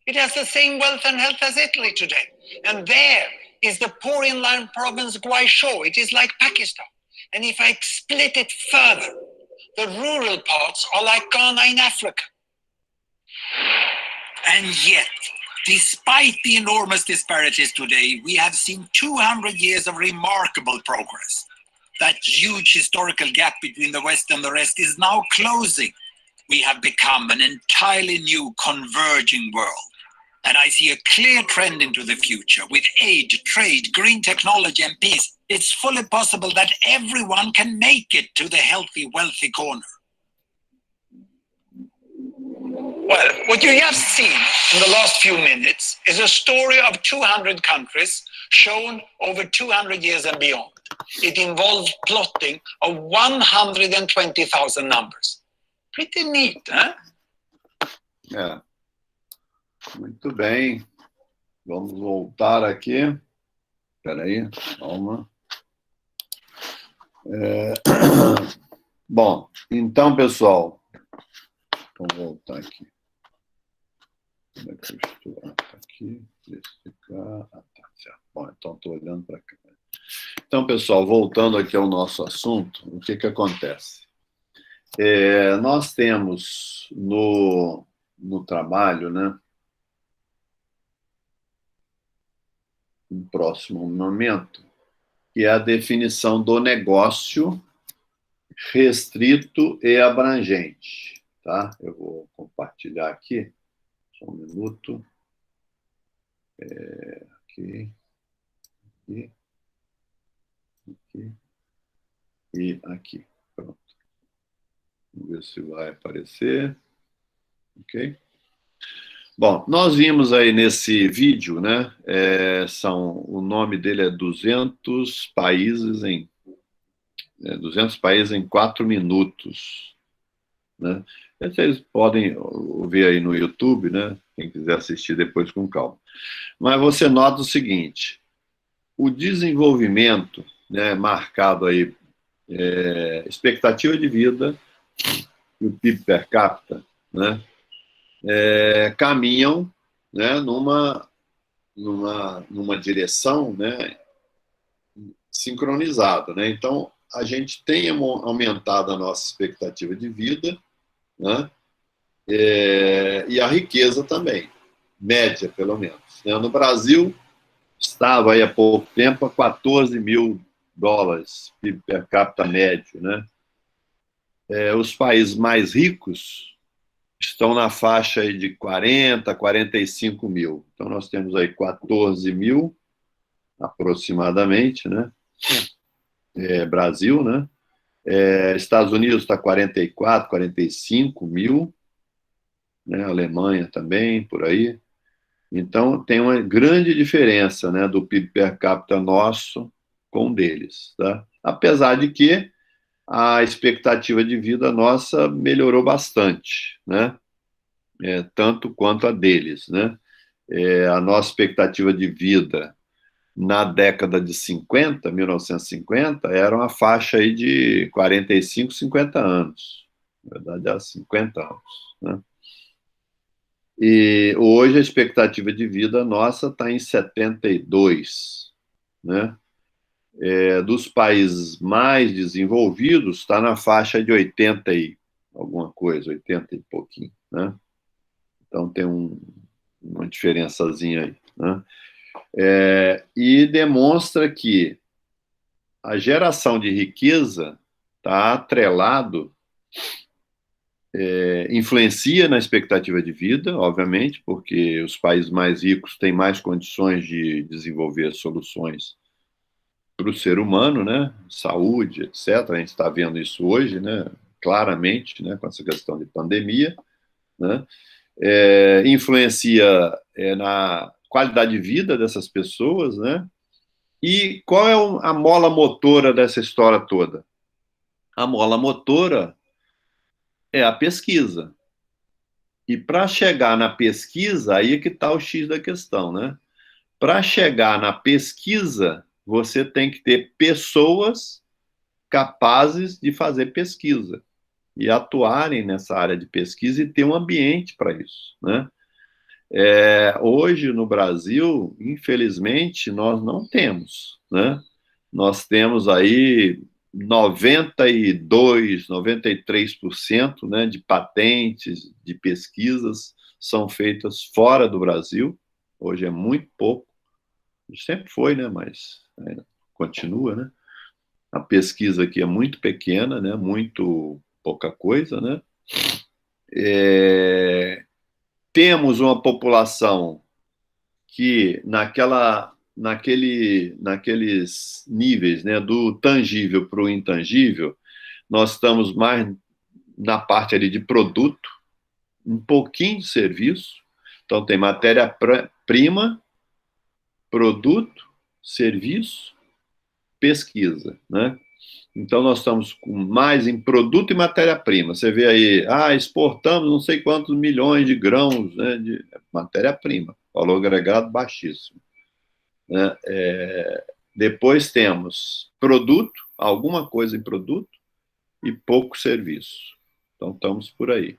It has the same wealth and health as Italy today. And there is the poor inland province Guizhou. It is like Pakistan. And if I split it further, the rural parts are like Ghana in Africa. And yet, despite the enormous disparities today, we have seen 200 years of remarkable progress. That huge historical gap between the West and the rest is now closing. We have become an entirely new converging world. And I see a clear trend into the future. With aid, trade, green technology, and peace, it's fully possible that everyone can make it to the healthy, wealthy corner. Well, what you have seen in the last few minutes is a story of 200 countries shown over 200 years and beyond. It involved plotting of 120,000 numbers. Pretty neat, huh? É. Muito bem. Vamos voltar aqui. Espera aí, calma. Bom, então, pessoal, vamos voltar aqui. Como é que eu estou? Tá aqui, tá certo. Bom, então estou olhando para cá. Então, pessoal, voltando aqui ao nosso assunto, o que acontece? Nós temos no trabalho, né? um próximo momento, que é a definição do negócio restrito e abrangente. Tá? Eu vou compartilhar aqui, só um minuto. Aqui, aqui, aqui e aqui. Pronto. Vamos ver se vai aparecer. Ok? Bom, nós vimos aí nesse vídeo, né? O nome dele é 200 países em 4 minutos, né? Vocês podem ver aí no YouTube, né? Quem quiser assistir depois com calma. Mas você nota o seguinte: o desenvolvimento, né, marcado aí, expectativa de vida e o PIB per capita, né, caminham, né, numa direção, né, sincronizada, né? Então, a gente tem aumentado a nossa expectativa de vida, né, e a riqueza também, média, pelo menos, né? No Brasil, estava aí há pouco tempo a 14 mil dólares PIB per capita médio, né? Os países mais ricos estão na faixa aí de 40, 45 mil. Então, nós temos aí 14 mil, aproximadamente, né? Brasil, né? Estados Unidos está 44, 45 mil, né? Alemanha também, por aí. Então, tem uma grande diferença, né, do PIB per capita nosso com o deles. Tá? Apesar de que a expectativa de vida nossa melhorou bastante, né? Tanto quanto a deles. Né? A nossa expectativa de vida na década de 50, 1950, era uma faixa aí de 45, 50 anos. Na verdade, era 50 anos. Né? E hoje a expectativa de vida nossa está em 72, né? Dos países mais desenvolvidos está na faixa de 80 e alguma coisa, 80 e pouquinho, né? Então tem uma diferençazinha aí, né? E demonstra que a geração de riqueza está atrelado, influencia na expectativa de vida, obviamente, porque os países mais ricos têm mais condições de desenvolver soluções para o ser humano, né? Saúde, etc. A gente está vendo isso hoje, né? Claramente, né? Com essa questão de pandemia, né? Influencia na qualidade de vida dessas pessoas, né? E qual é a mola motora dessa história toda? A mola motora é a pesquisa. E para chegar na pesquisa, aí é que está o X da questão, né? Para chegar na pesquisa, você tem que ter pessoas capazes de fazer pesquisa e atuarem nessa área de pesquisa e ter um ambiente para isso, né? Hoje, no Brasil, infelizmente, nós não temos, né? Nós temos aí 92, 93%, né, de patentes, de pesquisas são feitas fora do Brasil. Hoje é muito pouco. Sempre foi, né, mas continua, né? A pesquisa aqui é muito pequena, né, muito pouca coisa, né? Temos uma população que naqueles níveis, né, do tangível para o intangível, nós estamos mais na parte ali de produto, um pouquinho de serviço. Então tem matéria-prima, produto, serviço, pesquisa, né? Então nós estamos mais em produto e matéria-prima. Você vê aí, exportamos não sei quantos milhões de grãos, né, de matéria-prima, valor agregado baixíssimo, né? Depois temos produto, alguma coisa em produto e pouco serviço. Então estamos por aí.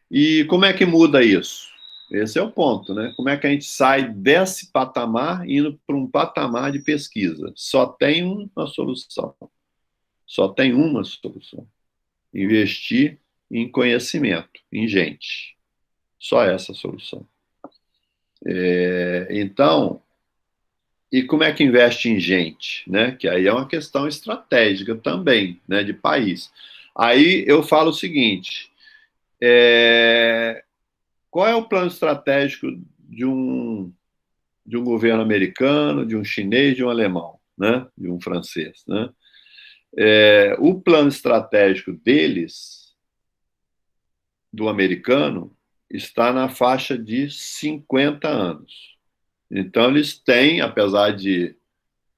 E como é que muda isso? Esse é o ponto, né? Como é que a gente sai desse patamar indo para um patamar de pesquisa? Só tem uma solução. Só tem uma solução: investir em conhecimento, em gente. Só essa solução. Então, E como é que investe em gente, né? Que aí é uma questão estratégica também, né, de país. Aí eu falo o seguinte, qual é o plano estratégico de um governo americano, de um chinês, de um alemão, né? De um francês, né? O plano estratégico deles, do americano, está na faixa de 50 anos. Então, eles têm, apesar de,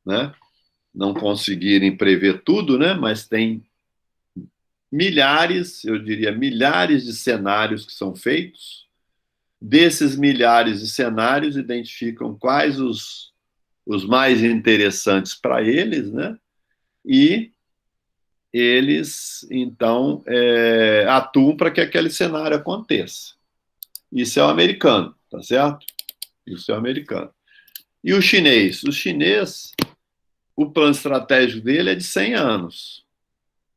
né, não conseguirem prever tudo, né, mas tem milhares, eu diria milhares de cenários que são feitos. Desses milhares de cenários, identificam quais os mais interessantes para eles, né? E eles, então, atuam para que aquele cenário aconteça. Isso é o americano, tá certo? Isso é o americano. E o chinês? O chinês, o plano estratégico dele é de 100 anos.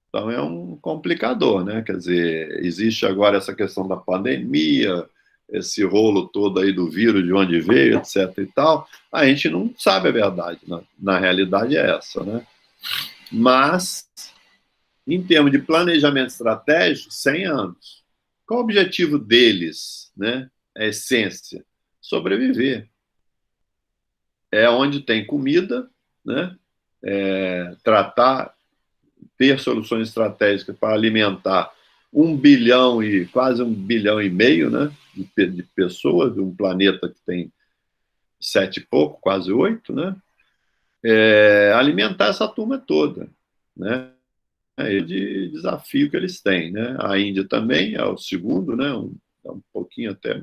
Então é um complicador, né? Quer dizer, existe agora essa questão da pandemia, esse rolo todo aí do vírus, de onde veio, etc. e tal. A gente não sabe a verdade. Na realidade é essa, né? Mas, em termos de planejamento estratégico, 100 anos. Qual o objetivo deles, né? A essência? Sobreviver. É onde tem comida, né? Ter soluções estratégicas para alimentar 1 bilhão e quase 1,5 bilhão, né, de pessoas, de um planeta que tem 7 e pouco, quase 8, né? Alimentar essa turma toda, né? É o desafio que eles têm, né? A Índia também é o segundo, né? Um pouquinho até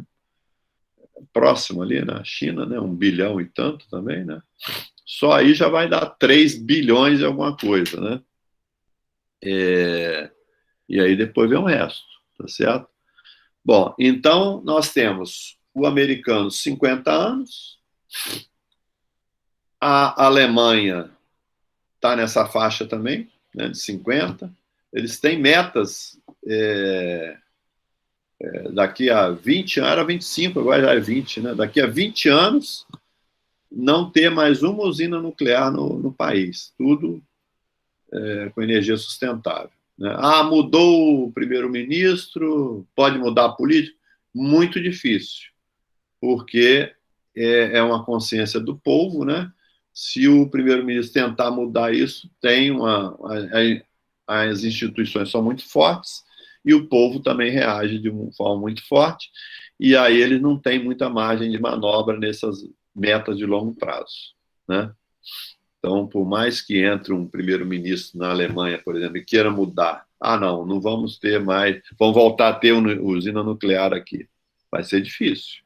próximo ali na China, né? 1 bilhão e tanto também, né? Só aí já vai dar 3 bilhões e alguma coisa, né? E aí depois vem o resto, tá certo? Bom, então nós temos o americano 50 anos, a Alemanha está nessa faixa também, né, de 50. Eles têm metas daqui a 20 anos, era 25, agora já é 20, né? Daqui a 20 anos, não ter mais uma usina nuclear no país, tudo com energia sustentável. Né? Mudou o primeiro-ministro, pode mudar a política? Muito difícil, porque é uma consciência do povo, né? Se o primeiro-ministro tentar mudar isso, as instituições são muito fortes e o povo também reage de uma forma muito forte, e aí eles não têm muita margem de manobra nessas metas de longo prazo, né? Então, por mais que entre um primeiro-ministro na Alemanha, por exemplo, e queira mudar, não vamos ter mais, vamos voltar a ter uma usina nuclear aqui. Vai ser difícil.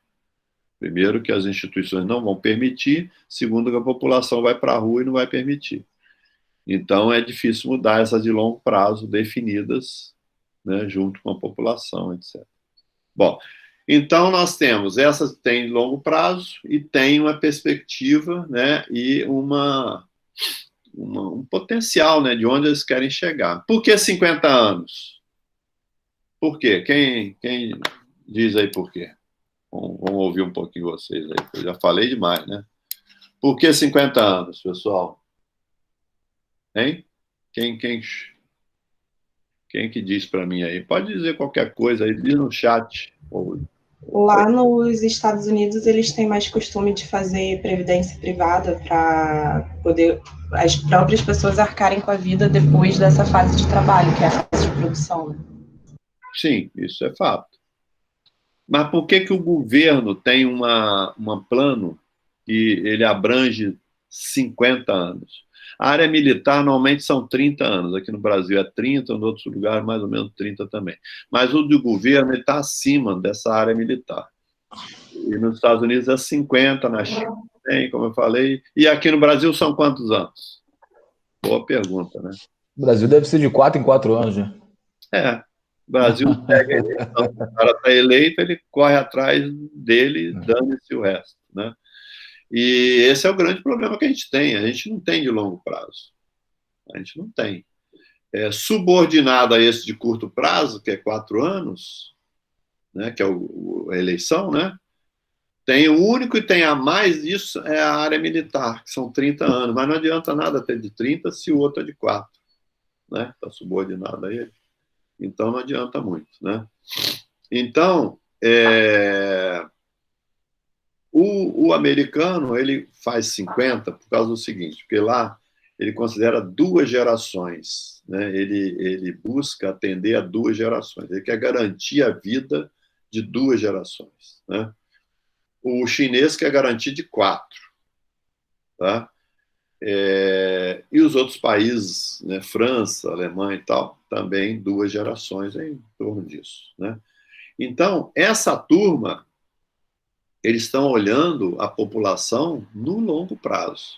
Primeiro, que as instituições não vão permitir, segundo, que a população vai para a rua e não vai permitir. Então, é difícil mudar essas de longo prazo definidas, né, junto com a população, etc. Bom, então nós temos essas que têm longo prazo e tem uma perspectiva, né, e um potencial, né, de onde eles querem chegar. Por que 50 anos? Por quê? Quem diz aí por quê? Vamos ouvir um pouquinho vocês aí, eu já falei demais, né? Por que 50 anos, pessoal? Hein? Quem que diz para mim aí? Pode dizer qualquer coisa aí, diz no chat. Lá nos Estados Unidos, eles têm mais costume de fazer previdência privada para poder as próprias pessoas arcarem com a vida depois dessa fase de trabalho, que é a fase de produção. Né? Sim, isso é fato. Mas por que o governo tem um plano que ele abrange 50 anos? A área militar normalmente são 30 anos. Aqui no Brasil é 30, em outros lugares mais ou menos 30 também. Mas o do governo está acima dessa área militar. E nos Estados Unidos é 50, na China tem, como eu falei. E aqui no Brasil são quantos anos? Boa pergunta, né? O Brasil deve ser de 4 em 4 anos, né? O Brasil pega a eleição, o cara está eleito, ele corre atrás dele, dando-se o resto, né? E esse é o grande problema que a gente não tem de longo prazo, a gente não tem. Subordinado a esse de curto prazo, que é 4 anos, né, que é a eleição, né? Tem o único que tem a mais disso é a área militar, que são 30 anos, mas não adianta nada ter de 30 se o outro é de 4, né? Está subordinado a ele. Então não adianta muito, né? Então, o americano, ele faz 50 por causa do seguinte, porque lá ele considera 2 gerações, né? Ele busca atender a 2 gerações, ele quer garantir a vida de 2 gerações, né? O chinês quer garantir de 4, tá? E os outros países, né, França, Alemanha e tal, também 2 gerações em torno disso, né? Então, essa turma, eles estão olhando a população no longo prazo.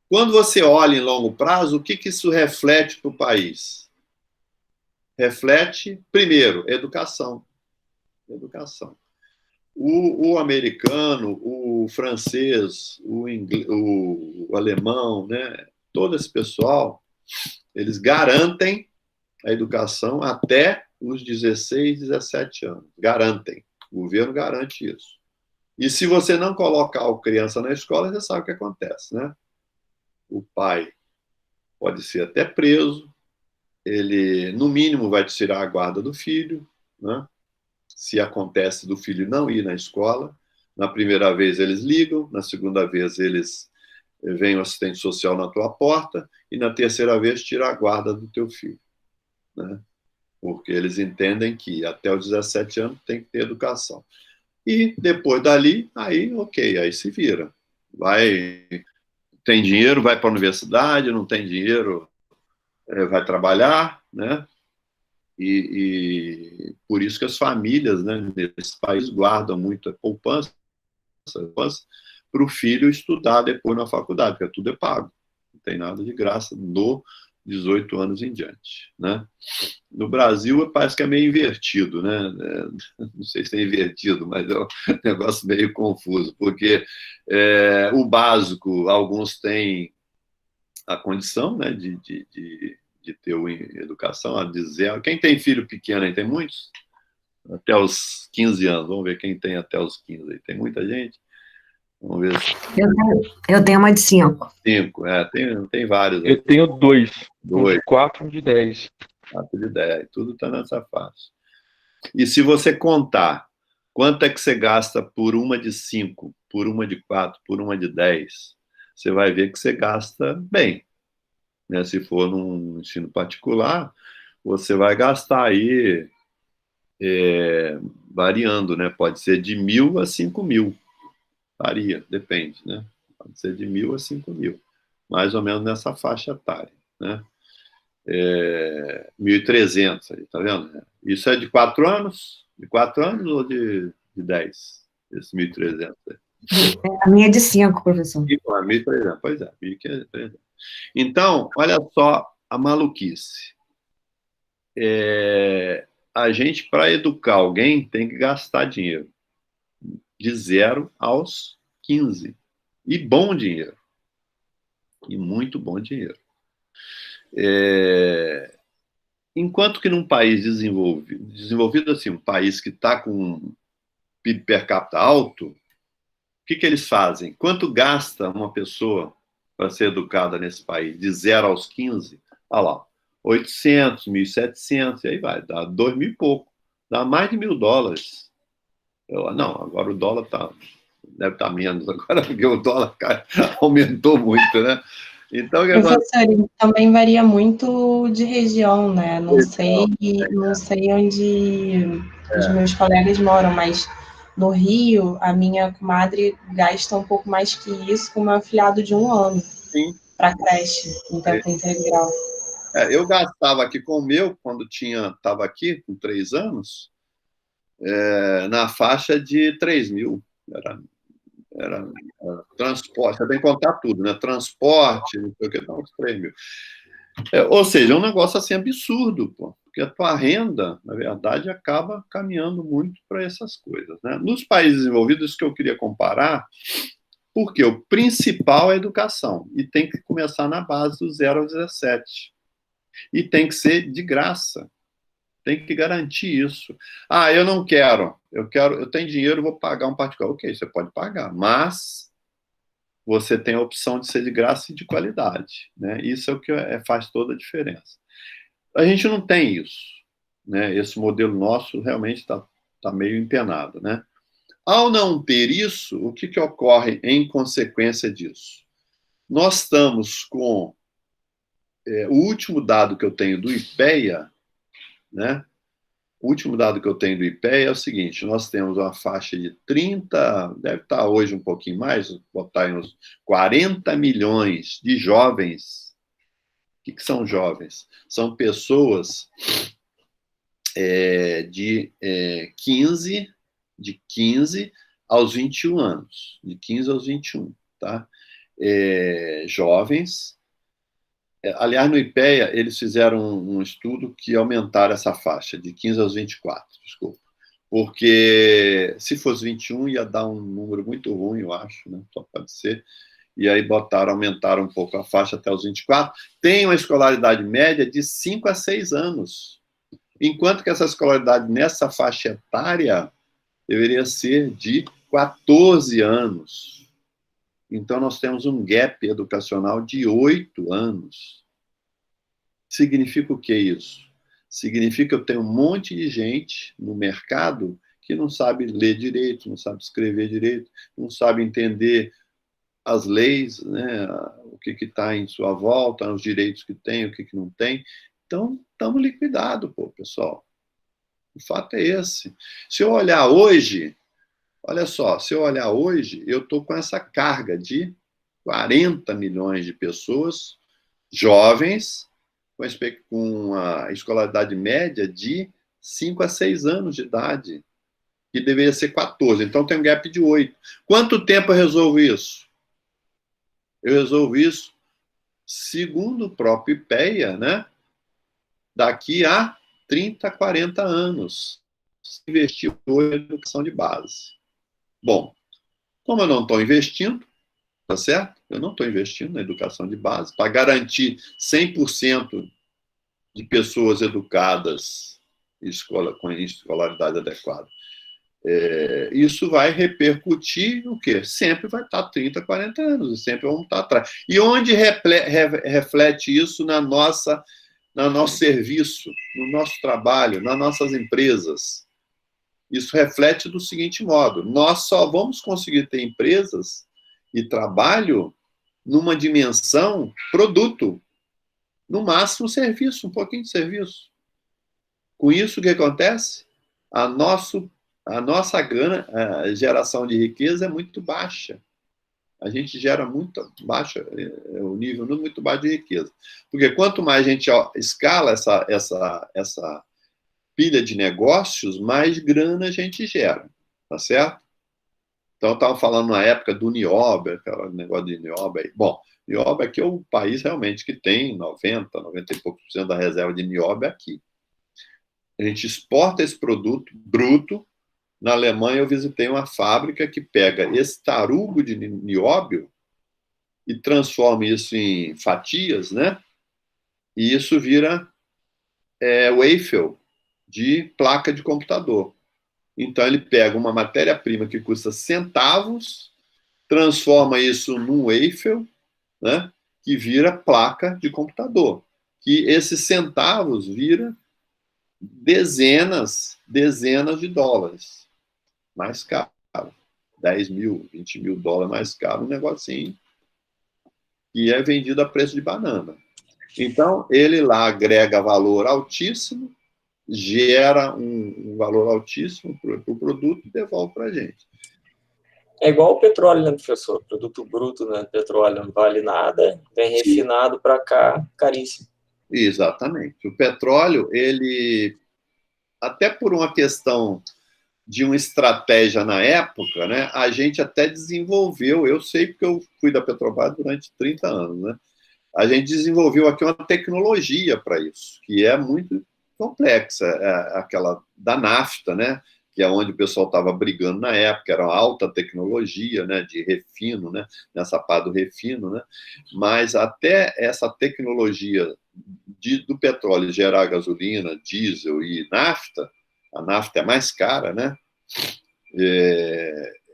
Quando você olha em longo prazo, o que isso reflete para o país? Reflete, primeiro, educação. Educação. O americano, o francês, o alemão, né? Todo esse pessoal, eles garantem a educação até os 16, 17 anos. Garantem. O governo garante isso. E se você não colocar a criança na escola, você sabe o que acontece, né? O pai pode ser até preso, ele, no mínimo, vai tirar a guarda do filho, né? Se acontece do filho não ir na escola. Na primeira vez eles ligam, na segunda vez eles vem o assistente social na tua porta e na terceira vez tira a guarda do teu filho, né? Porque eles entendem que até os 17 anos tem que ter educação. E depois dali, aí ok, aí se vira. Tem dinheiro, vai para a universidade, não tem dinheiro, vai trabalhar, né? E por isso que as famílias, né, nesse país guardam muita poupança para o filho estudar depois na faculdade, porque tudo é pago, não tem nada de graça do 18 anos em diante, né? No Brasil parece que é meio invertido, né? Não sei se é invertido, mas é um negócio meio confuso, porque o básico, alguns têm a condição, né, de ter uma educação, a dizer. Quem tem filho pequeno aí, tem muitos? Até os 15 anos, vamos ver quem tem até os 15 aí. Tem muita gente? Vamos ver. Eu tenho uma de 5. 5, tem vários. Eu tenho 2. 2. Um de 4 e um de 10. 4 de 10, tudo está nessa faixa. E se você contar quanto é que você gasta por uma de 5, por uma de 4, por uma de 10, você vai ver que você gasta bem, né? Se for num ensino particular, você vai gastar aí variando, né? Pode ser de 1.000 a 5.000. Varia, depende, né? Pode ser de 1.000 a 5.000. Mais ou menos nessa faixa etária, né? 1.300 aí, tá vendo? Isso é de 4 anos? De 4 anos ou de 10? Esse 1.300 aí. A minha é de 5, professor. 1.300, pois é, 1.500. Então, olha só a maluquice. A gente, para educar alguém, tem que gastar dinheiro. De 0 aos 15. E bom dinheiro. E muito bom dinheiro. Enquanto que num país desenvolvido assim, um país que está com um PIB per capita alto, o que eles fazem? Quanto gasta uma pessoa para ser educada nesse país? De 0 aos 15? Olha lá, 800, 1.700, e aí vai, dá 2.000 e pouco. Dá mais de $1.000. Não, agora o dólar deve estar menos agora, porque o dólar aumentou muito, né? Então, professor, também varia muito de região, né? Não sei onde os meus colegas moram, mas no Rio, a minha comadre gasta um pouco mais que isso com o meu afilhado de 1 ano para creche, em tempo integral. Eu gastava aqui com o meu, quando estava aqui, com 3 anos, na faixa de 3.000. Era transporte, você tem que contar tudo, né? Transporte, não sei o que, uns 3.000. Ou seja, é um negócio assim absurdo, pô, porque a tua renda, na verdade, acaba caminhando muito para essas coisas, né? Nos países desenvolvidos, isso que eu queria comparar, porque o principal é a educação, e tem que começar na base do 0 ao 17. E tem que ser de graça. Tem que garantir isso. Ah, eu não quero. Eu tenho dinheiro, vou pagar um particular. Ok, você pode pagar, mas você tem a opção de ser de graça e de qualidade, né? Isso é o que faz toda a diferença. A gente não tem isso, né? Esse modelo nosso realmente está meio empenado, né? Ao não ter isso, o que ocorre em consequência disso? Nós estamos com o último dado que eu tenho do IPEA, né? O último dado que eu tenho do IPEA é o seguinte: nós temos uma faixa de 30, deve estar hoje um pouquinho mais, botar em uns 40 milhões de jovens. O que são jovens? São pessoas de 15 aos 21 anos. De 15 aos 21, tá? Jovens. Aliás, no IPEA, eles fizeram um estudo que aumentaram essa faixa, de 15 aos 24, desculpa. Porque se fosse 21, ia dar um número muito ruim, eu acho, né? Só pode ser. E aí aumentaram um pouco a faixa até os 24. Tem uma escolaridade média de 5 a 6 anos. Enquanto que essa escolaridade nessa faixa etária deveria ser de 14 anos. Então, nós temos um gap educacional de 8 anos. Significa o que isso? Significa que eu tenho um monte de gente no mercado que não sabe ler direito, não sabe escrever direito, não sabe entender as leis, né, o que está em sua volta, os direitos que tem, o que não tem. Então, estamos liquidados, pessoal. O fato é esse. Se eu olhar hoje, olha só, se eu olhar hoje, eu estou com essa carga de 40 milhões de pessoas jovens, com a escolaridade média de 5 a 6 anos de idade, que deveria ser 14. Então, tem um gap de 8. Quanto tempo eu resolvo isso? Eu resolvo isso, segundo o próprio IPEA, né? Daqui a 30, 40 anos. Se investir hoje em educação de base. Bom, como eu não estou investindo, tá certo? Eu não estou investindo na educação de base para garantir 100% de pessoas educadas com escolaridade adequada. Isso vai repercutir no quê? Sempre vai estar 30, 40 anos, e sempre vamos estar atrás. E onde reflete isso no nosso serviço, no nosso trabalho, nas nossas empresas? Isso reflete do seguinte modo: nós só vamos conseguir ter empresas e trabalho numa dimensão produto, no máximo serviço, um pouquinho de serviço. Com isso, o que acontece? A nossa a geração de riqueza é muito baixa. A gente gera muito baixa, o nível muito baixo de riqueza. Porque quanto mais a gente escala essa pilha de negócios, mais grana a gente gera, tá certo? Então, eu estava falando na época do Nióbia, aquele negócio de Nióbia. Bom, Nióbia aqui é o país realmente que tem 90 e poucos por cento da reserva de Nióbia aqui. A gente exporta esse produto bruto. Na Alemanha, eu visitei uma fábrica que pega esse tarugo de nióbio e transforma isso em fatias, né? E isso vira wafer de placa de computador. Então, ele pega uma matéria-prima que custa centavos, transforma isso num wafer, né, que vira placa de computador. Que esses centavos vira dezenas de dólares. Mais caro. 10 mil, 20 mil dólares mais caro, um negocinho. E é vendido a preço de banana. Então, ele lá agrega valor altíssimo, gera um valor altíssimo para o produto e devolve para a gente. É igual o petróleo, né, professor? Produto bruto, né? Petróleo não vale nada, vem refinado para cá, caríssimo. Exatamente. O petróleo, ele, até por uma questão de uma estratégia na época, né, a gente até desenvolveu, eu sei porque eu fui da Petrobras durante 30 anos, né, a gente desenvolveu aqui uma tecnologia para isso, que é muito complexa, aquela da nafta, né, que é onde o pessoal estava brigando na época, era uma alta tecnologia, né, de refino, né, nessa parte do refino, né, mas até essa tecnologia do petróleo gerar gasolina, diesel e nafta, a nafta é mais cara, né?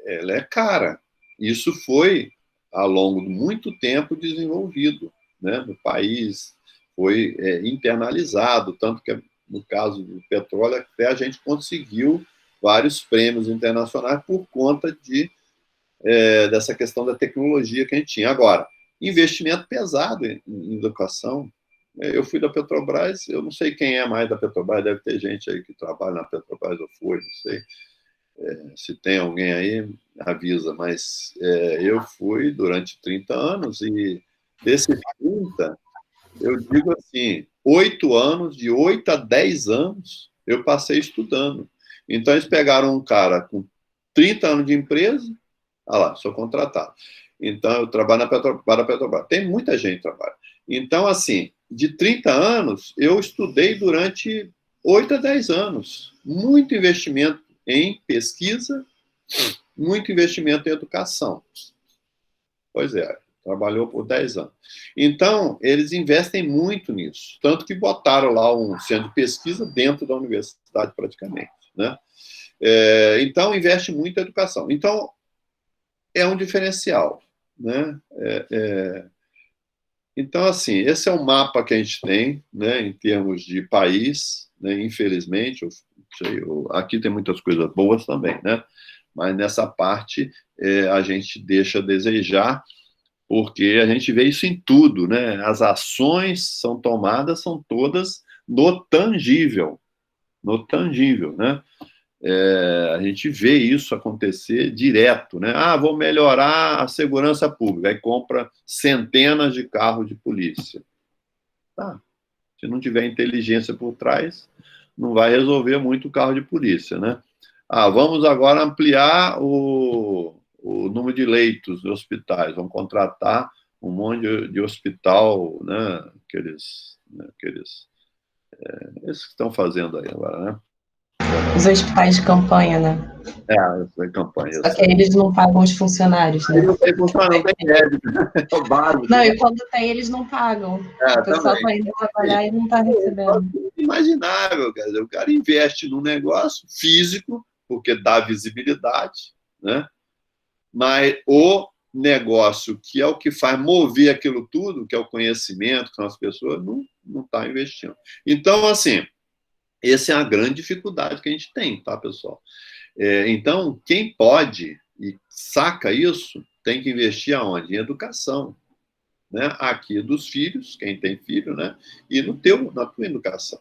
Ela é cara. Isso foi, ao longo de muito tempo, desenvolvido, né, no país, foi internalizado, tanto que, no caso do petróleo, até a gente conseguiu vários prêmios internacionais por conta dessa questão da tecnologia que a gente tinha. Agora, investimento pesado em educação. Eu fui da Petrobras, eu não sei quem é mais da Petrobras, deve ter gente aí que trabalha na Petrobras ou foi, não sei. Se tem alguém aí, avisa, mas eu fui durante 30 anos e desses 30, eu digo assim, 8 anos, de 8 a 10 anos, eu passei estudando. Então, eles pegaram um cara com 30 anos de empresa, lá, sou contratado. Então, eu trabalho para a Petrobras. Tem muita gente que trabalha. Então, assim, de 30 anos, eu estudei durante 8 a 10 anos. Muito investimento em pesquisa, muito investimento em educação. Pois é, trabalhou por 10 anos. Então, eles investem muito nisso, tanto que botaram lá um centro de pesquisa dentro da universidade, praticamente, né? Então, investe muito em educação. Então, é um diferencial, né? Então, assim, esse é o mapa que a gente tem, né, em termos de país, né? Infelizmente, aqui tem muitas coisas boas também, né? Mas nessa parte a gente deixa a desejar, porque a gente vê isso em tudo, né? As ações são tomadas, são todas no tangível, né? A gente vê isso acontecer direto, né? Vou melhorar a segurança pública, aí compra centenas de carros de polícia. Tá. Se não tiver inteligência por trás, não vai resolver muito o carro de polícia, né? Vamos agora ampliar o número de leitos de hospitais, vamos contratar um monte de hospital, né? Esses que estão fazendo aí agora, né? Os hospitais de campanha, né? Essa campanha. Só que aí eles não pagam os funcionários, né? Não tem funcionário, não tem médico, né? É o básico. Não, e quando tem, eles não pagam. O pessoal também. vai indo trabalhar e não está recebendo. É imaginável, quer dizer, o cara investe num negócio físico, porque dá visibilidade, né? Mas o negócio, que é o que faz mover aquilo tudo, que é o conhecimento, que são as pessoas, não está investindo. Então, assim, essa é a grande dificuldade que a gente tem, tá, pessoal? Então, quem pode e saca isso, tem que investir aonde? Em educação, né? Aqui dos filhos, quem tem filho, né? E na tua educação,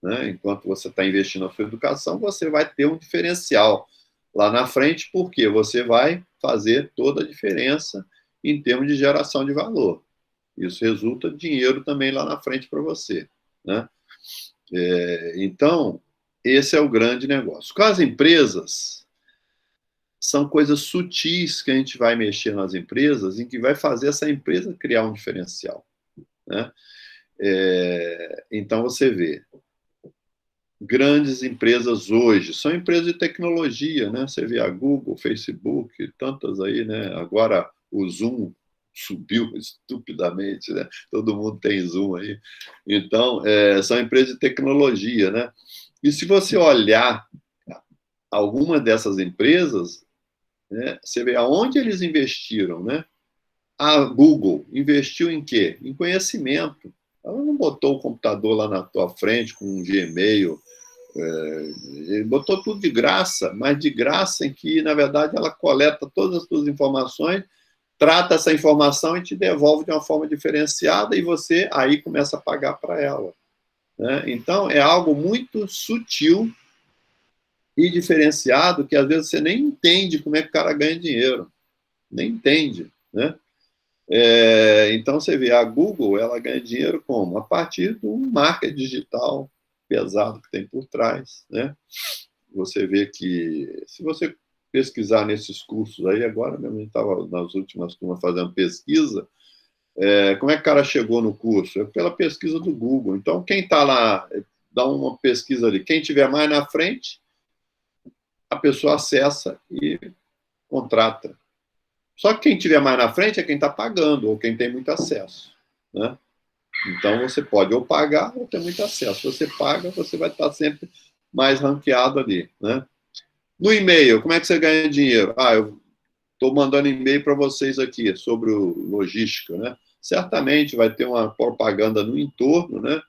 né? Enquanto você está investindo na sua educação, você vai ter um diferencial lá na frente, porque você vai fazer toda a diferença em termos de geração de valor. Isso resulta em dinheiro também lá na frente para você, né? Então, esse é o grande negócio. Com as empresas, são coisas sutis que a gente vai mexer nas empresas, em que vai fazer essa empresa criar um diferencial, né? Então, você vê, grandes empresas hoje, são empresas de tecnologia, né? Você vê a Google, Facebook, tantas aí, né? Agora o Zoom subiu estupidamente, né? Todo mundo tem Zoom aí. Então, são empresas de tecnologia, né? E se você olhar alguma dessas empresas, né, você vê aonde eles investiram, né? A Google investiu em quê? Em conhecimento. Ela não botou o computador lá na tua frente com um Gmail, ele botou tudo de graça, mas de graça em que, na verdade, ela coleta todas as tuas informações, trata essa informação e te devolve de uma forma diferenciada e você aí começa a pagar para ela, né? Então, é algo muito sutil e diferenciado que, às vezes, você nem entende como é que o cara ganha dinheiro. Nem entende, né? Então, você vê, a Google, ela ganha dinheiro como? A partir do marketing digital pesado que tem por trás, né? Você vê que, se você pesquisar nesses cursos aí, agora mesmo a gente estava nas últimas turmas fazendo pesquisa, como é que o cara chegou no curso? É pela pesquisa do Google. Então, quem está lá, dá uma pesquisa ali, quem tiver mais na frente, a pessoa acessa e contrata. Só que quem tiver mais na frente é quem está pagando, ou quem tem muito acesso, né? Então, você pode ou pagar ou ter muito acesso. Se você paga, você vai estar sempre mais ranqueado ali, né? No e-mail, como é que você ganha dinheiro? Eu estou mandando e-mail para vocês aqui sobre o logística, né? Certamente vai ter uma propaganda no entorno, né?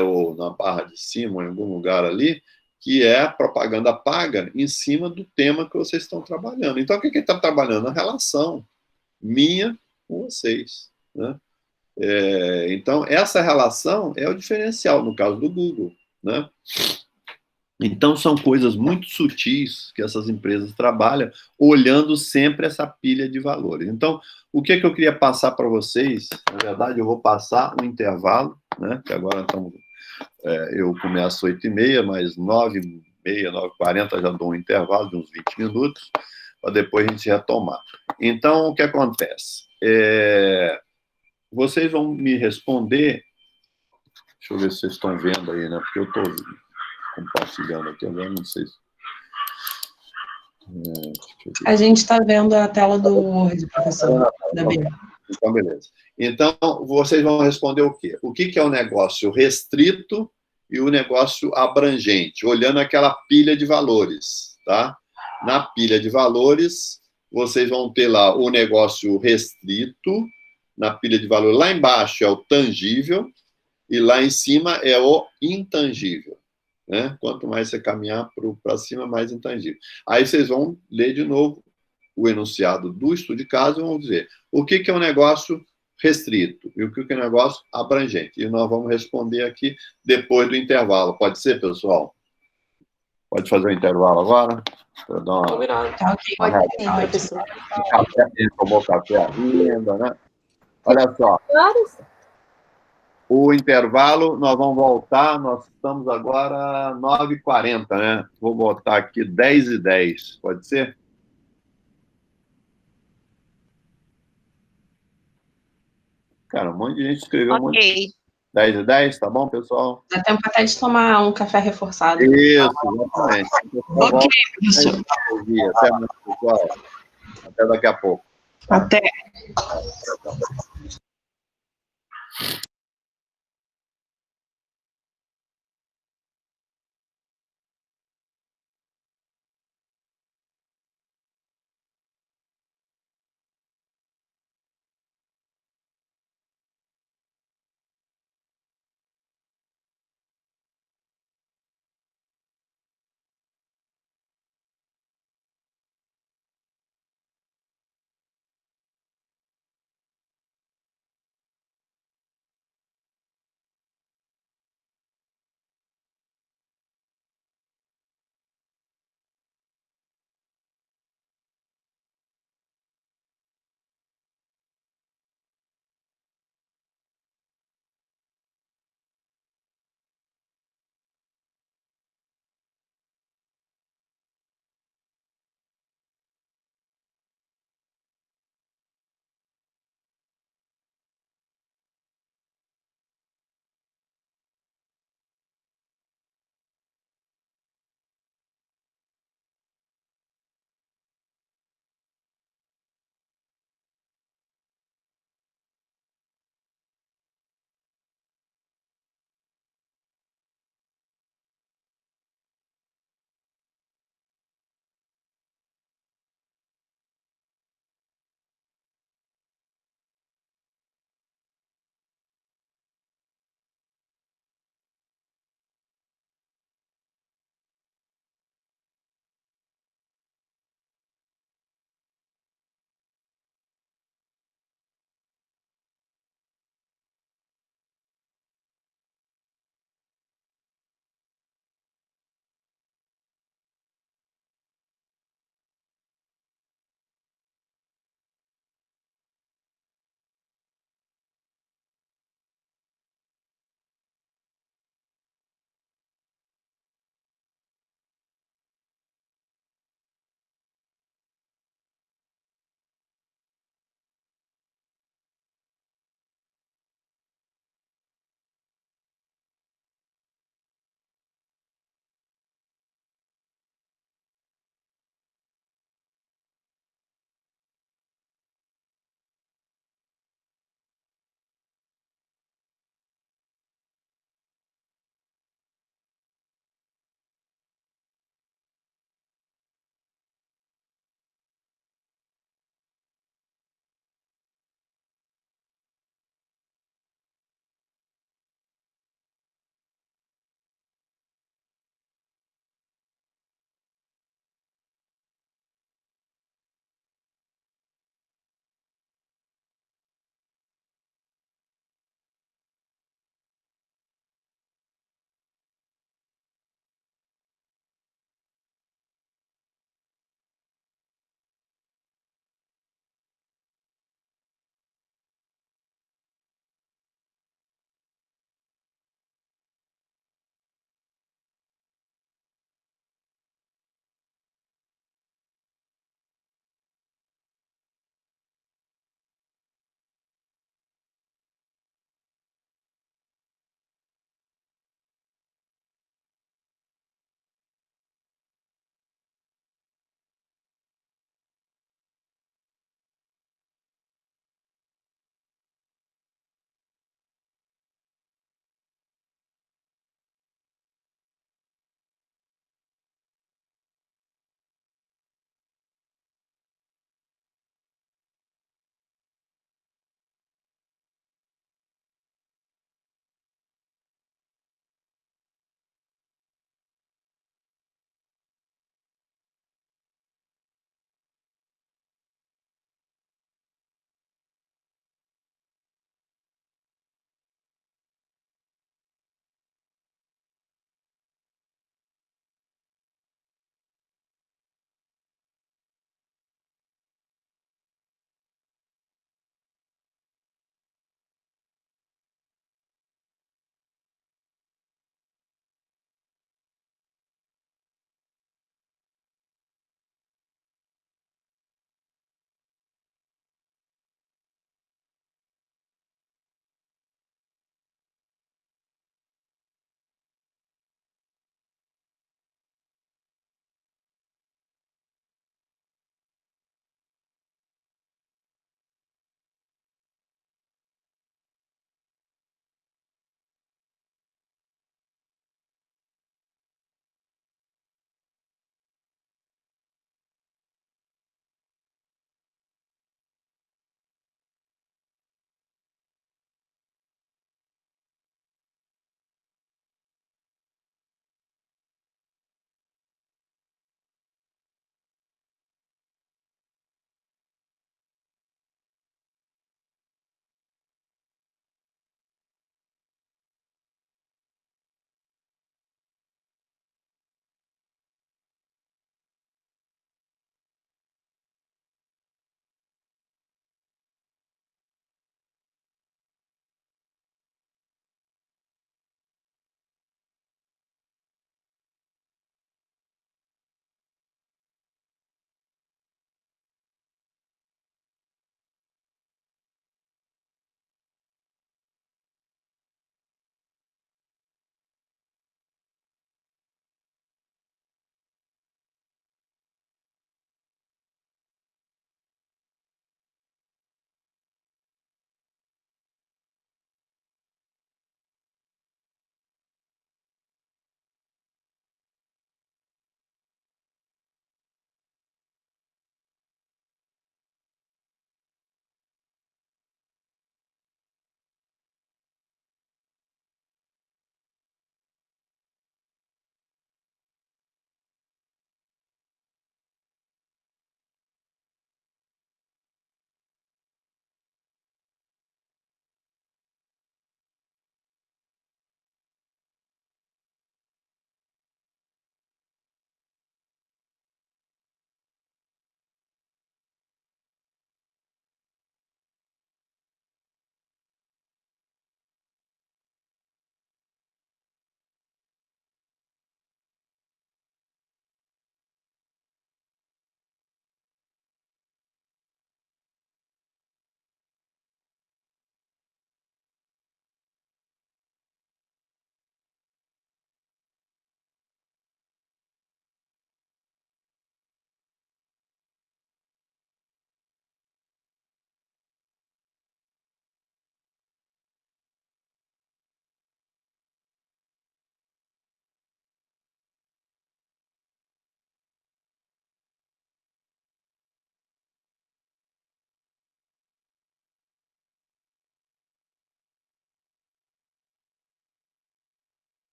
Ou na barra de cima, ou em algum lugar ali, que é propaganda paga em cima do tema que vocês estão trabalhando. Então, o que está trabalhando? A relação minha com vocês, né? Então, essa relação é o diferencial, no caso do Google, né? Então, são coisas muito sutis que essas empresas trabalham, olhando sempre essa pilha de valores. Então, o que eu queria passar para vocês, na verdade, eu vou passar um intervalo, né? Que agora estamos, eu começo às 8h30, mas 9h30, 9h40 já dou um intervalo de uns 20 minutos, para depois a gente retomar. Então, o que acontece? Vocês vão me responder, deixa eu ver se vocês estão vendo aí, né? Porque eu estou compartilhando aqui, agora não sei se... A gente está vendo a tela do Word, professor, da Bia. Então, beleza. Então, vocês vão responder o quê? O que é o negócio restrito e o negócio abrangente, olhando aquela pilha de valores, tá? Na pilha de valores, vocês vão ter lá o negócio restrito, na pilha de valores, lá embaixo é o tangível, e lá em cima é o intangível, né? Quanto mais você caminhar para cima, mais intangível. Aí vocês vão ler de novo o enunciado do estudo de caso e vão dizer o que é um negócio restrito e o que é um negócio abrangente. E nós vamos responder aqui depois do intervalo. Pode ser, pessoal? Pode fazer o intervalo agora? Para dar uma... Tá ok, pode sim, professor. Café, tomou café ainda, né? Olha só. O intervalo, nós vamos voltar, nós estamos agora 9h40, né? Vou botar aqui 10h10, pode ser? Cara, um monte de gente escreveu um monte. 10h10, tá bom, pessoal? Dá tempo até de tomar um café reforçado. Isso, exatamente. Ok, professor. Até mais, pessoal. Até daqui a pouco. Até.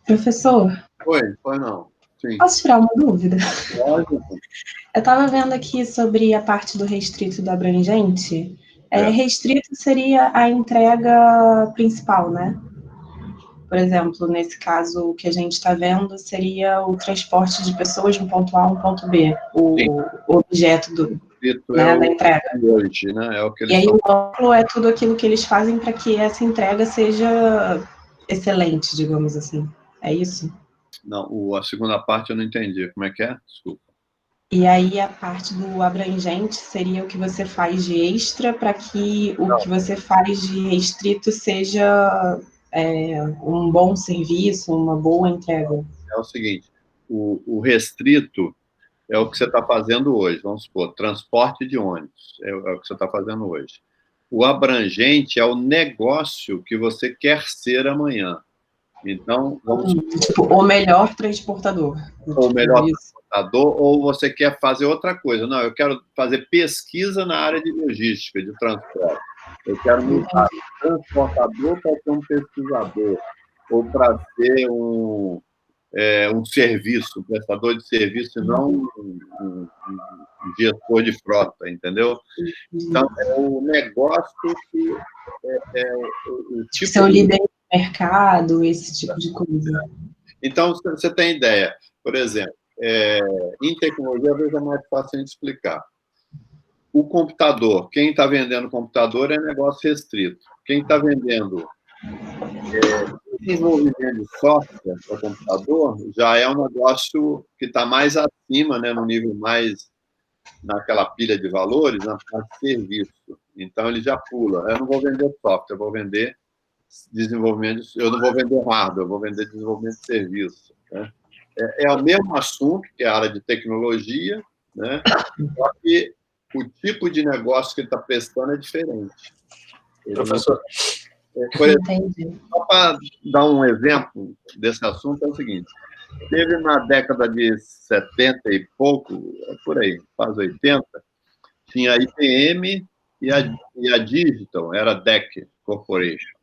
Professor, Oi, pois não. Sim. posso tirar uma dúvida? Lógico. Eu estava vendo aqui sobre a parte do restrito e do abrangente. Restrito seria a entrega principal, né? Por exemplo, nesse caso, o que a gente está vendo seria o transporte de pessoas de um ponto A a um ponto B, o objeto da entrega. Hoje, né? É o que eles E aí o módulo é tudo aquilo que eles fazem para que essa entrega seja excelente, digamos assim. É isso? Não, a segunda parte eu não entendi. Como é que é? Desculpa. E aí a parte do abrangente seria o que você faz de extra para que o que você faz de restrito seja um bom serviço, uma boa entrega. É o seguinte, o restrito é o que você está fazendo hoje. Vamos supor, transporte de ônibus é o que você está fazendo hoje. O abrangente é o negócio que você quer ser amanhã. Então, vamos supor, tipo, o melhor transportador. O melhor transportador, ou você quer fazer outra coisa. Não, eu quero fazer pesquisa na área de logística, de transporte. Eu quero mudar de transportador para ser um pesquisador, ou para ser um serviço, um prestador de serviço, e não um gestor de frota, entendeu? Então, é o negócio que o tipo seu líder de mercado, esse tipo de coisa. Então, você tem ideia, por exemplo, em tecnologia, às vezes é mais fácil de explicar. O computador, quem está vendendo computador é negócio restrito. Quem está vendendo desenvolvimento de software para computador já é um negócio que está mais acima, né, no nível mais naquela pilha de valores, na parte de serviço. Então, ele já pula. Eu não vou vender software, eu vou vender desenvolvimento, eu não vou vender hardware, eu vou vender desenvolvimento de serviço. Né? É o mesmo assunto, que é a área de tecnologia, né? Só que o tipo de negócio que ele está prestando é diferente. Professor. Por exemplo, só para dar um exemplo desse assunto, é o seguinte: teve na década de 70 e pouco, por aí, quase 80, tinha a IBM e a Digital, era a DEC Corporation.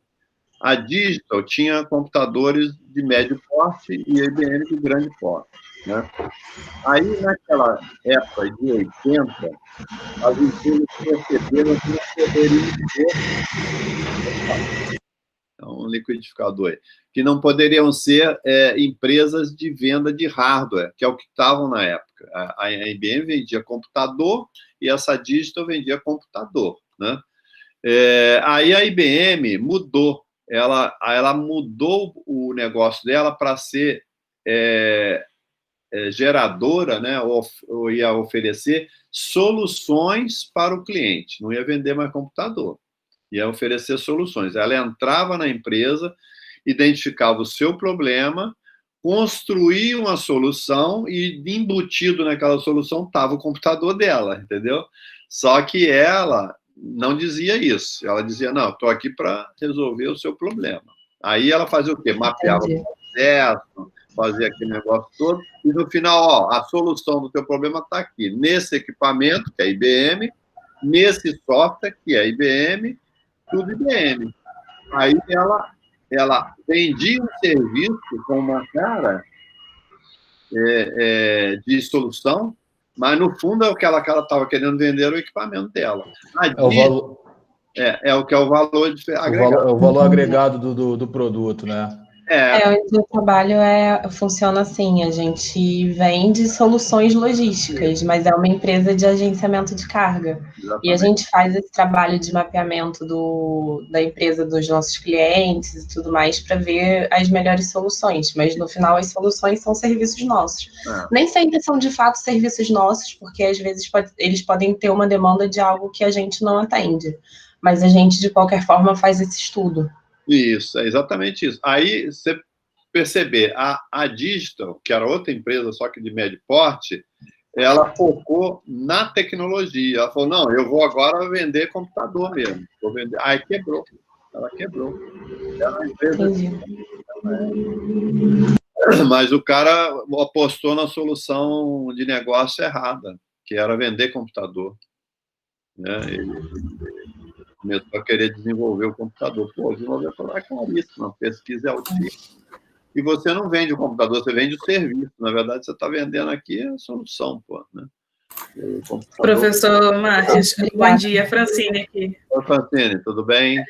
A Digital tinha computadores de médio porte e a IBM de grande porte. Né? Aí, naquela época de 80, as empresas perceberam que não poderiam ser um liquidificador aí, que não poderiam ser empresas de venda de hardware, que é o que estavam na época. A IBM vendia computador e essa Digital vendia computador. Né? Aí a IBM mudou. Ela mudou o negócio dela para ser geradora, né, ou ia oferecer soluções para o cliente, não ia vender mais computador, ia oferecer soluções. Ela entrava na empresa, identificava o seu problema, construía uma solução e embutido naquela solução estava o computador dela, entendeu? Só que ela não dizia isso. Ela dizia, não, estou aqui para resolver o seu problema. Aí ela fazia o quê? Mapeava o processo, fazia aquele negócio todo, e no final, a solução do teu problema está aqui, nesse equipamento, que é IBM, nesse software, que é IBM, tudo IBM. Aí ela vendia um serviço com uma cara de solução, mas, no fundo, é o que ela estava querendo vender, o equipamento dela. É o que é o valor agregado. O valor agregado do produto, né? Onde eu trabalho funciona assim, a gente vende soluções logísticas, mas é uma empresa de agenciamento de carga. Exatamente. E a gente faz esse trabalho de mapeamento da empresa dos nossos clientes e tudo mais para ver as melhores soluções, mas no final as soluções são serviços nossos. Nem sempre são de fato serviços nossos, porque às vezes eles podem ter uma demanda de algo que a gente não atende, mas a gente de qualquer forma faz esse estudo. Isso, é exatamente isso. Aí você perceber, a Digital, que era outra empresa, só que de médio porte, ela focou na tecnologia. Ela falou, não, eu vou agora vender computador mesmo. Vou vender. Aí quebrou. Ela quebrou. Era uma empresa. Mas o cara apostou na solução de negócio errada, que era vender computador. Né? Começou a querer desenvolver o computador. Pô, desenvolver é caríssimo, a pesquisa é altíssima. e você não vende o computador, você vende o serviço. Na verdade, você está vendendo aqui a solução, pô, né? Professor Marques, bom dia, Francine aqui. Oi, Francine, tudo bem?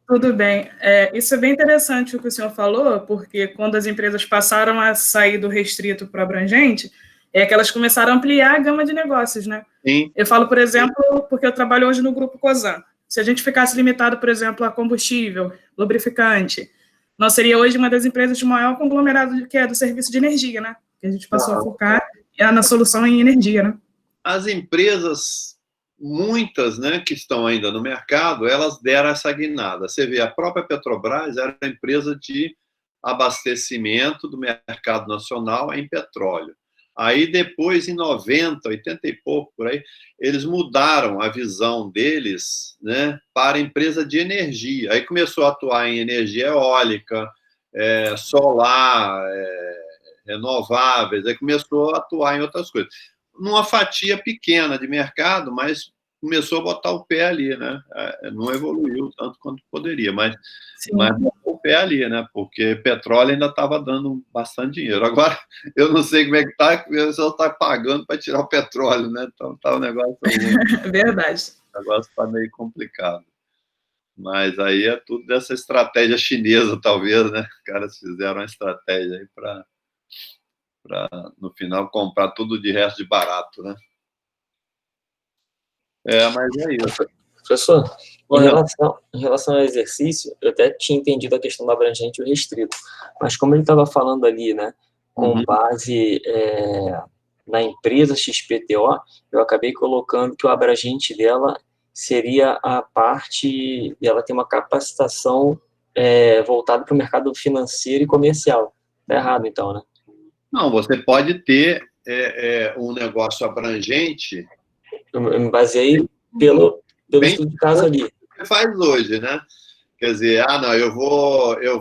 Tudo bem. Isso é bem interessante o que o senhor falou, porque quando as empresas passaram a sair do restrito para o abrangente, é que elas começaram a ampliar a gama de negócios, né? Sim. Eu falo, por exemplo, porque eu trabalho hoje no Grupo Cosan. Se a gente ficasse limitado, por exemplo, a combustível, lubrificante, nós seria hoje uma das empresas de maior conglomerado que é do serviço de energia, né? Que a gente passou a focar na solução em energia, né? As empresas, muitas, né, que estão ainda no mercado, elas deram essa guinada. Você vê, a própria Petrobras era uma empresa de abastecimento do mercado nacional em petróleo. Aí depois, em 90, 80 e pouco, por aí, eles mudaram a visão deles, né, para a empresa de energia. Aí começou a atuar em energia eólica, solar, renováveis, aí começou a atuar em outras coisas. Numa fatia pequena de mercado, mas começou a botar o pé ali, né? Não evoluiu tanto quanto poderia, mas botou o pé ali, né? Porque petróleo ainda estava dando bastante dinheiro. Agora, eu não sei como é que está, o pessoal está pagando para tirar o petróleo, né? Então, está um negócio... Verdade. O negócio está meio complicado. Mas aí é tudo dessa estratégia chinesa, talvez, né? Os caras fizeram uma estratégia aí para, no final, comprar tudo de resto de barato, né? Mas é isso. Professor, em relação ao exercício, eu até tinha entendido a questão do abrangente e o restrito, mas como ele estava falando ali, né, com base na empresa XPTO, eu acabei colocando que o abrangente dela seria a parte, ela tem uma capacitação voltada para o mercado financeiro e comercial. Está errado, então, né? Não, você pode ter um negócio abrangente. Eu me baseei pelo estudo de caso ali. Você faz hoje, né? Quer dizer, não, eu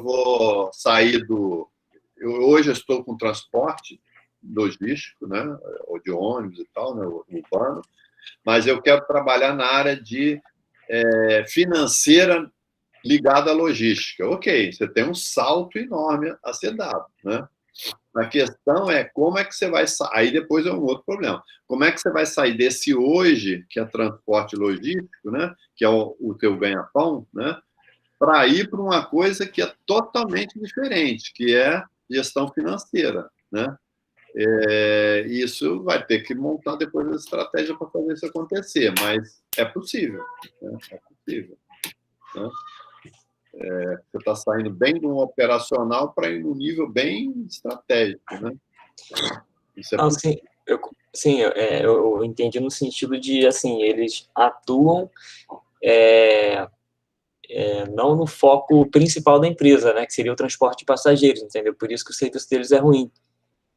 vou sair do... Hoje eu estou com transporte logístico, né? Ou de ônibus e tal, né? Urbano, mas eu quero trabalhar na área de financeira ligada à logística. Ok, você tem um salto enorme a ser dado, né? A questão é como é que você vai sair. Aí depois é um outro problema. Como é que você vai sair desse hoje, que é transporte logístico, né? Que é o teu ganha-pão, né? Para ir para uma coisa que é totalmente diferente, que é gestão financeira, né? Isso vai ter que montar depois a estratégia para fazer isso acontecer, mas é possível, né? É possível, né? Você está saindo bem de um operacional para ir num nível bem estratégico, né? Isso é eu entendi no sentido de, assim, eles atuam não no foco principal da empresa, né, que seria o transporte de passageiros, entendeu? Por isso que o serviço deles é ruim.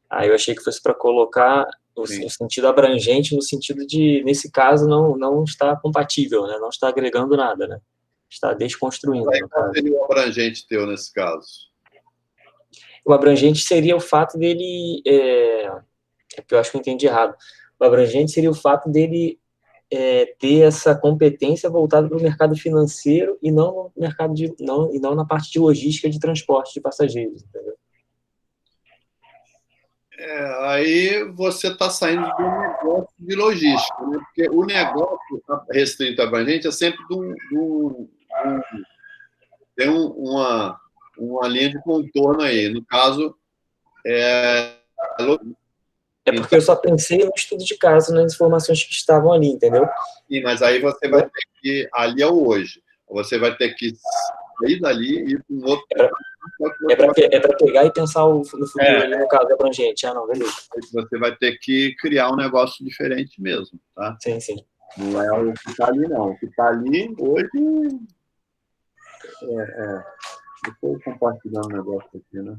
Aí eu achei que fosse para colocar o sentido abrangente, no sentido de, nesse caso, não está compatível, né? Não está agregando nada, né? Está desconstruindo. Qual seria o abrangente teu nesse caso? O abrangente seria o fato dele... porque eu acho que eu entendi errado. O abrangente seria o fato dele ter essa competência voltada para o mercado financeiro e não no mercado não na parte de logística de transporte de passageiros, entendeu? Aí você está saindo do negócio de logística, né? Porque o negócio restrito a abrangente é sempre tem uma linha de contorno aí. No caso, porque eu só pensei no estudo de caso, nas informações que estavam ali, entendeu? Sim, mas aí você vai ter que... Ali é o hoje. Você vai ter que sair dali e ir para um outro... É para pegar e pensar no futuro ali, no caso abrangente. Não, beleza. Você vai ter que criar um negócio diferente mesmo, tá? Sim, sim. Não é o que está ali, não. O que está ali, hoje... Estou compartilhando um negócio aqui, né?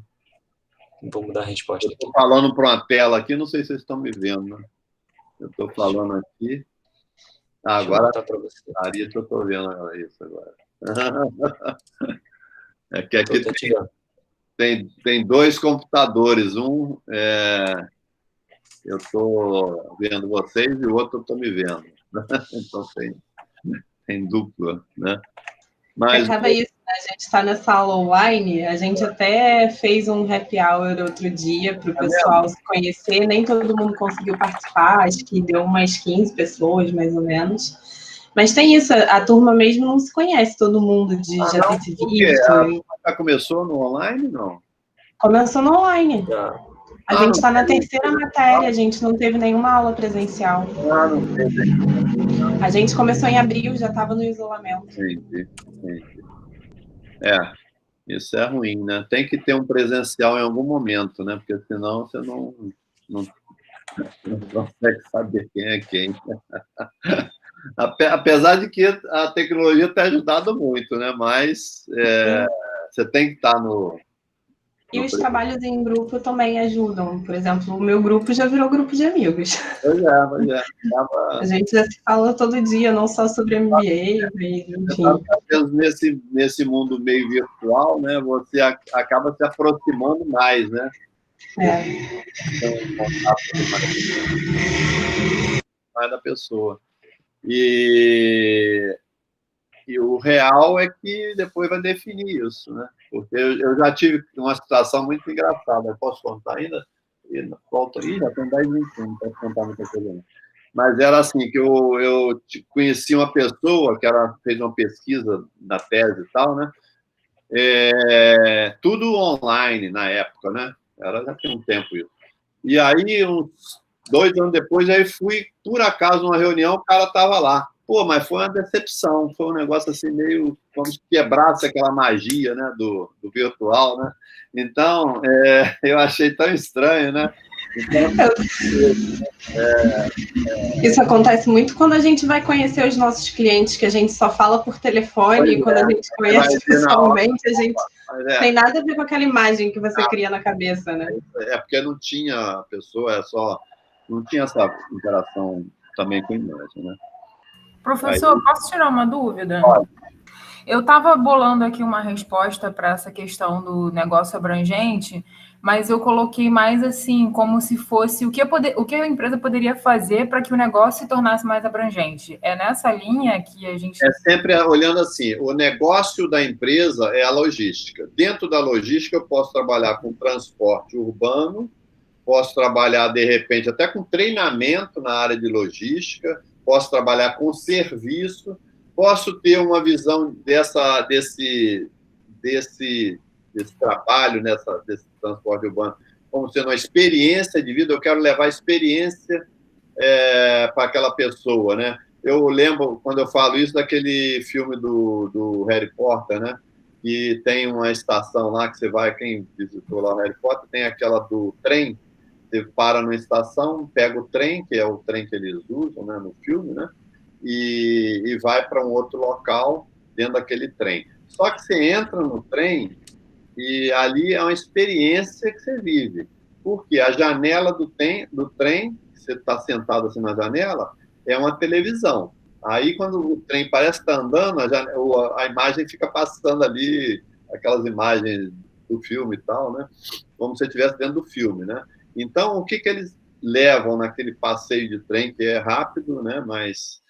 Vou mudar a resposta aqui. Estou falando para uma tela aqui, não sei se vocês estão me vendo, né? Eu estou falando aqui. Agora, eu estou vendo isso agora. É que aqui tem dois computadores. Um eu estou vendo vocês e o outro eu estou me vendo. Então tem dupla, né? Mas acaba isso, né? A gente está nessa aula online, a gente até fez um happy hour outro dia para o pessoal se conhecer, nem todo mundo conseguiu participar, acho que deu umas 15 pessoas, mais ou menos. Mas tem isso, a turma mesmo não se conhece, todo mundo já ter se visto. Já começou no online, não? Começou no online. A gente está na terceira teve. matéria, a gente não teve nenhuma aula presencial. Não teve. A gente começou em abril, já estava no isolamento. Entendi. Isso é ruim, né? Tem que ter um presencial em algum momento, né? Porque senão você não consegue saber quem é quem. Apesar de que a tecnologia tem ajudado muito, né? Mas você tem que estar no... E os trabalhos em grupo também ajudam. Por exemplo, o meu grupo já virou grupo de amigos. Pois é. A gente já se fala todo dia, não só sobre MBA, enfim. Nesse mundo meio virtual, né? Você acaba se aproximando mais, né? Mais da pessoa. E o real é que depois vai definir isso, né? Porque eu já tive uma situação muito engraçada. Eu posso contar ainda? Volto aí, já tem 10 minutos, não posso contar muita coisa não. Mas era assim, que eu conheci uma pessoa que fez uma pesquisa na tese e tal, né? Tudo online na época, né? Já tem um tempo isso. E aí, uns 2 anos depois, aí fui, por acaso, numa reunião, o cara estava lá. Pô, mas foi uma decepção, foi um negócio assim meio como se quebrasse aquela magia, né, do virtual, né? Então, eu achei tão estranho, né? Então, isso acontece muito quando a gente vai conhecer os nossos clientes, que a gente só fala por telefone, e quando a gente conhece pessoalmente, a gente tem nada a ver com aquela imagem que você cria na cabeça, né? Porque não tinha a pessoa, não tinha essa interação também com a imagem, né? Professor, posso tirar uma dúvida? Pode. Eu estava bolando aqui uma resposta para essa questão do negócio abrangente, mas eu coloquei mais assim, como se fosse o que a empresa poderia fazer para que o negócio se tornasse mais abrangente. É nessa linha que a gente... É sempre olhando assim, o negócio da empresa é a logística. Dentro da logística, eu posso trabalhar com transporte urbano, posso trabalhar, de repente, até com treinamento na área de logística, posso trabalhar com serviço, posso ter uma visão desse trabalho, desse transporte urbano, como sendo uma experiência de vida. Eu quero levar a experiência para aquela pessoa, né? Eu lembro, quando eu falo isso, daquele filme do Harry Potter, né? Que tem uma estação lá que você vai, quem visitou lá o Harry Potter, tem aquela do trem. Você para numa estação, pega o trem, que é o trem que eles usam, né, no filme, né, e vai para um outro local dentro daquele trem. Só que você entra no trem e ali é uma experiência que você vive. Porque a janela do trem, você está sentado assim na janela, é uma televisão. Aí, quando o trem parece estar andando, a imagem fica passando ali, aquelas imagens do filme e tal, né, como se você estivesse dentro do filme, né. Então, o que eles levam naquele passeio de trem, que é rápido, né? Mas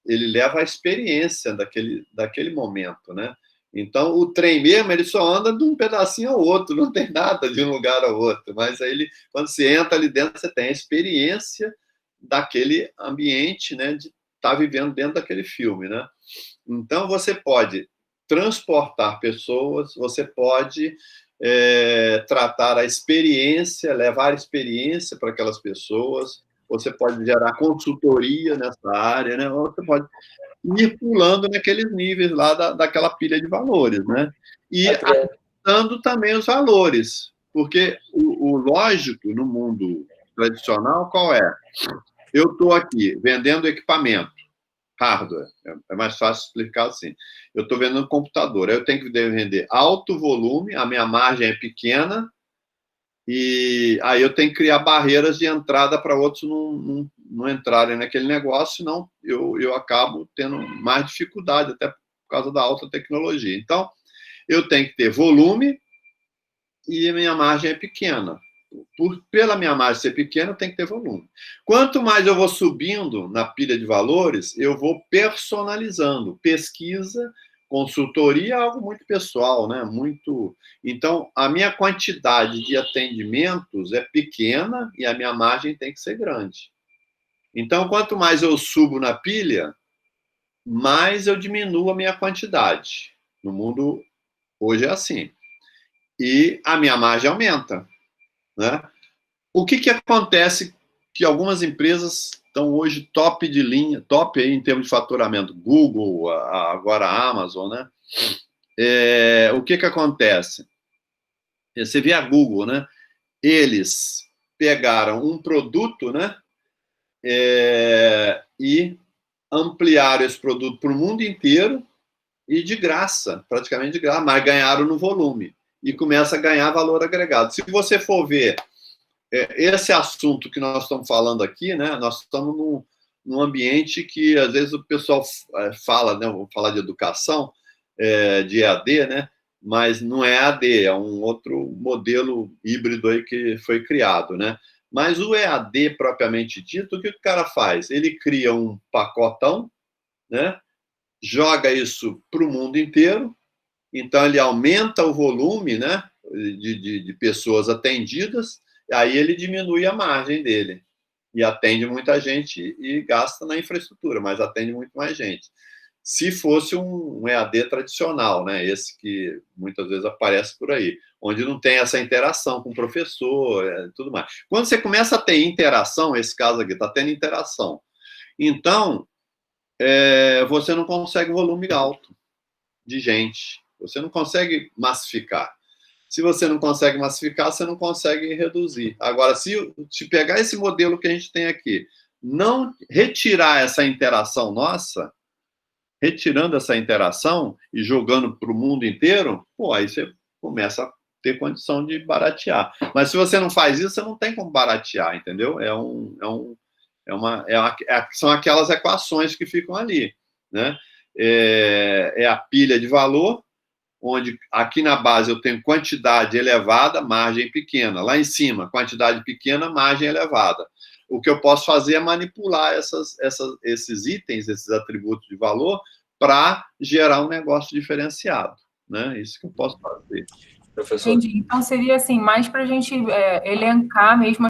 ele leva a experiência daquele momento, né? Então, o trem mesmo, ele só anda de um pedacinho ao outro, não tem nada de um lugar ao outro. Mas aí, quando você entra ali dentro, você tem a experiência daquele ambiente, né? De estar vivendo dentro daquele filme, né? Então, você pode transportar pessoas, você pode... tratar a experiência, levar a experiência para aquelas pessoas, você pode gerar consultoria nessa área, né? Ou você pode ir pulando naqueles níveis lá daquela pilha de valores, né? E adaptando também os valores, porque o lógico no mundo tradicional qual é? Eu estou aqui vendendo equipamento, hardware, é mais fácil explicar assim. Eu estou vendendo um computador, aí eu tenho que vender alto volume, a minha margem é pequena, e aí eu tenho que criar barreiras de entrada para outros não entrarem naquele negócio, senão eu acabo tendo mais dificuldade, até por causa da alta tecnologia. Então, eu tenho que ter volume e a minha margem é pequena. Pela minha margem ser pequena, eu tenho que ter volume. Quanto mais eu vou subindo na pilha de valores, eu vou personalizando. Pesquisa, Consultoria é algo muito pessoal, né? Então, a minha quantidade de atendimentos é pequena e a minha margem tem que ser grande. Então, quanto mais eu subo na pilha, mais eu diminuo a minha quantidade. No mundo, hoje é assim. E a minha margem aumenta, né? O que acontece que algumas empresas estão hoje top de linha, top aí em termos de faturamento, Google, agora a Amazon, né? O que acontece? Você vê a Google, né? Eles pegaram um produto, né? E ampliaram esse produto para o mundo inteiro e de graça, praticamente de graça, mas ganharam no volume e começa a ganhar valor agregado. Se você for ver esse assunto que nós estamos falando aqui, né? Nós estamos num ambiente que às vezes o pessoal fala, né? Vou falar de educação, de EAD, né? Mas não é EAD, é um outro modelo híbrido aí que foi criado, né? Mas o EAD propriamente dito, o que o cara faz? Ele cria um pacotão, né? Joga isso para o mundo inteiro, então ele aumenta o volume, né? De pessoas atendidas, aí ele diminui a margem dele e atende muita gente e gasta na infraestrutura, mas atende muito mais gente. Se fosse um EAD tradicional, né, esse que muitas vezes aparece por aí, onde não tem essa interação com o professor, tudo mais. Quando você começa a ter interação, esse caso aqui está tendo interação, então você não consegue volume alto de gente, você não consegue massificar. Se você não consegue massificar, você não consegue reduzir. Agora, se pegar esse modelo que a gente tem aqui, não retirar essa interação nossa, retirando essa interação e jogando para o mundo inteiro, aí você começa a ter condição de baratear. Mas se você não faz isso, você não tem como baratear, entendeu? São aquelas equações que ficam ali, né? É a pilha de valor, onde aqui na base eu tenho quantidade elevada, margem pequena. Lá em cima, quantidade pequena, margem elevada. O que eu posso fazer é manipular esses itens, esses atributos de valor, para gerar um negócio diferenciado, né? Isso que eu posso fazer. Professor. Entendi. Então, seria assim, mais para a gente elencar mesmo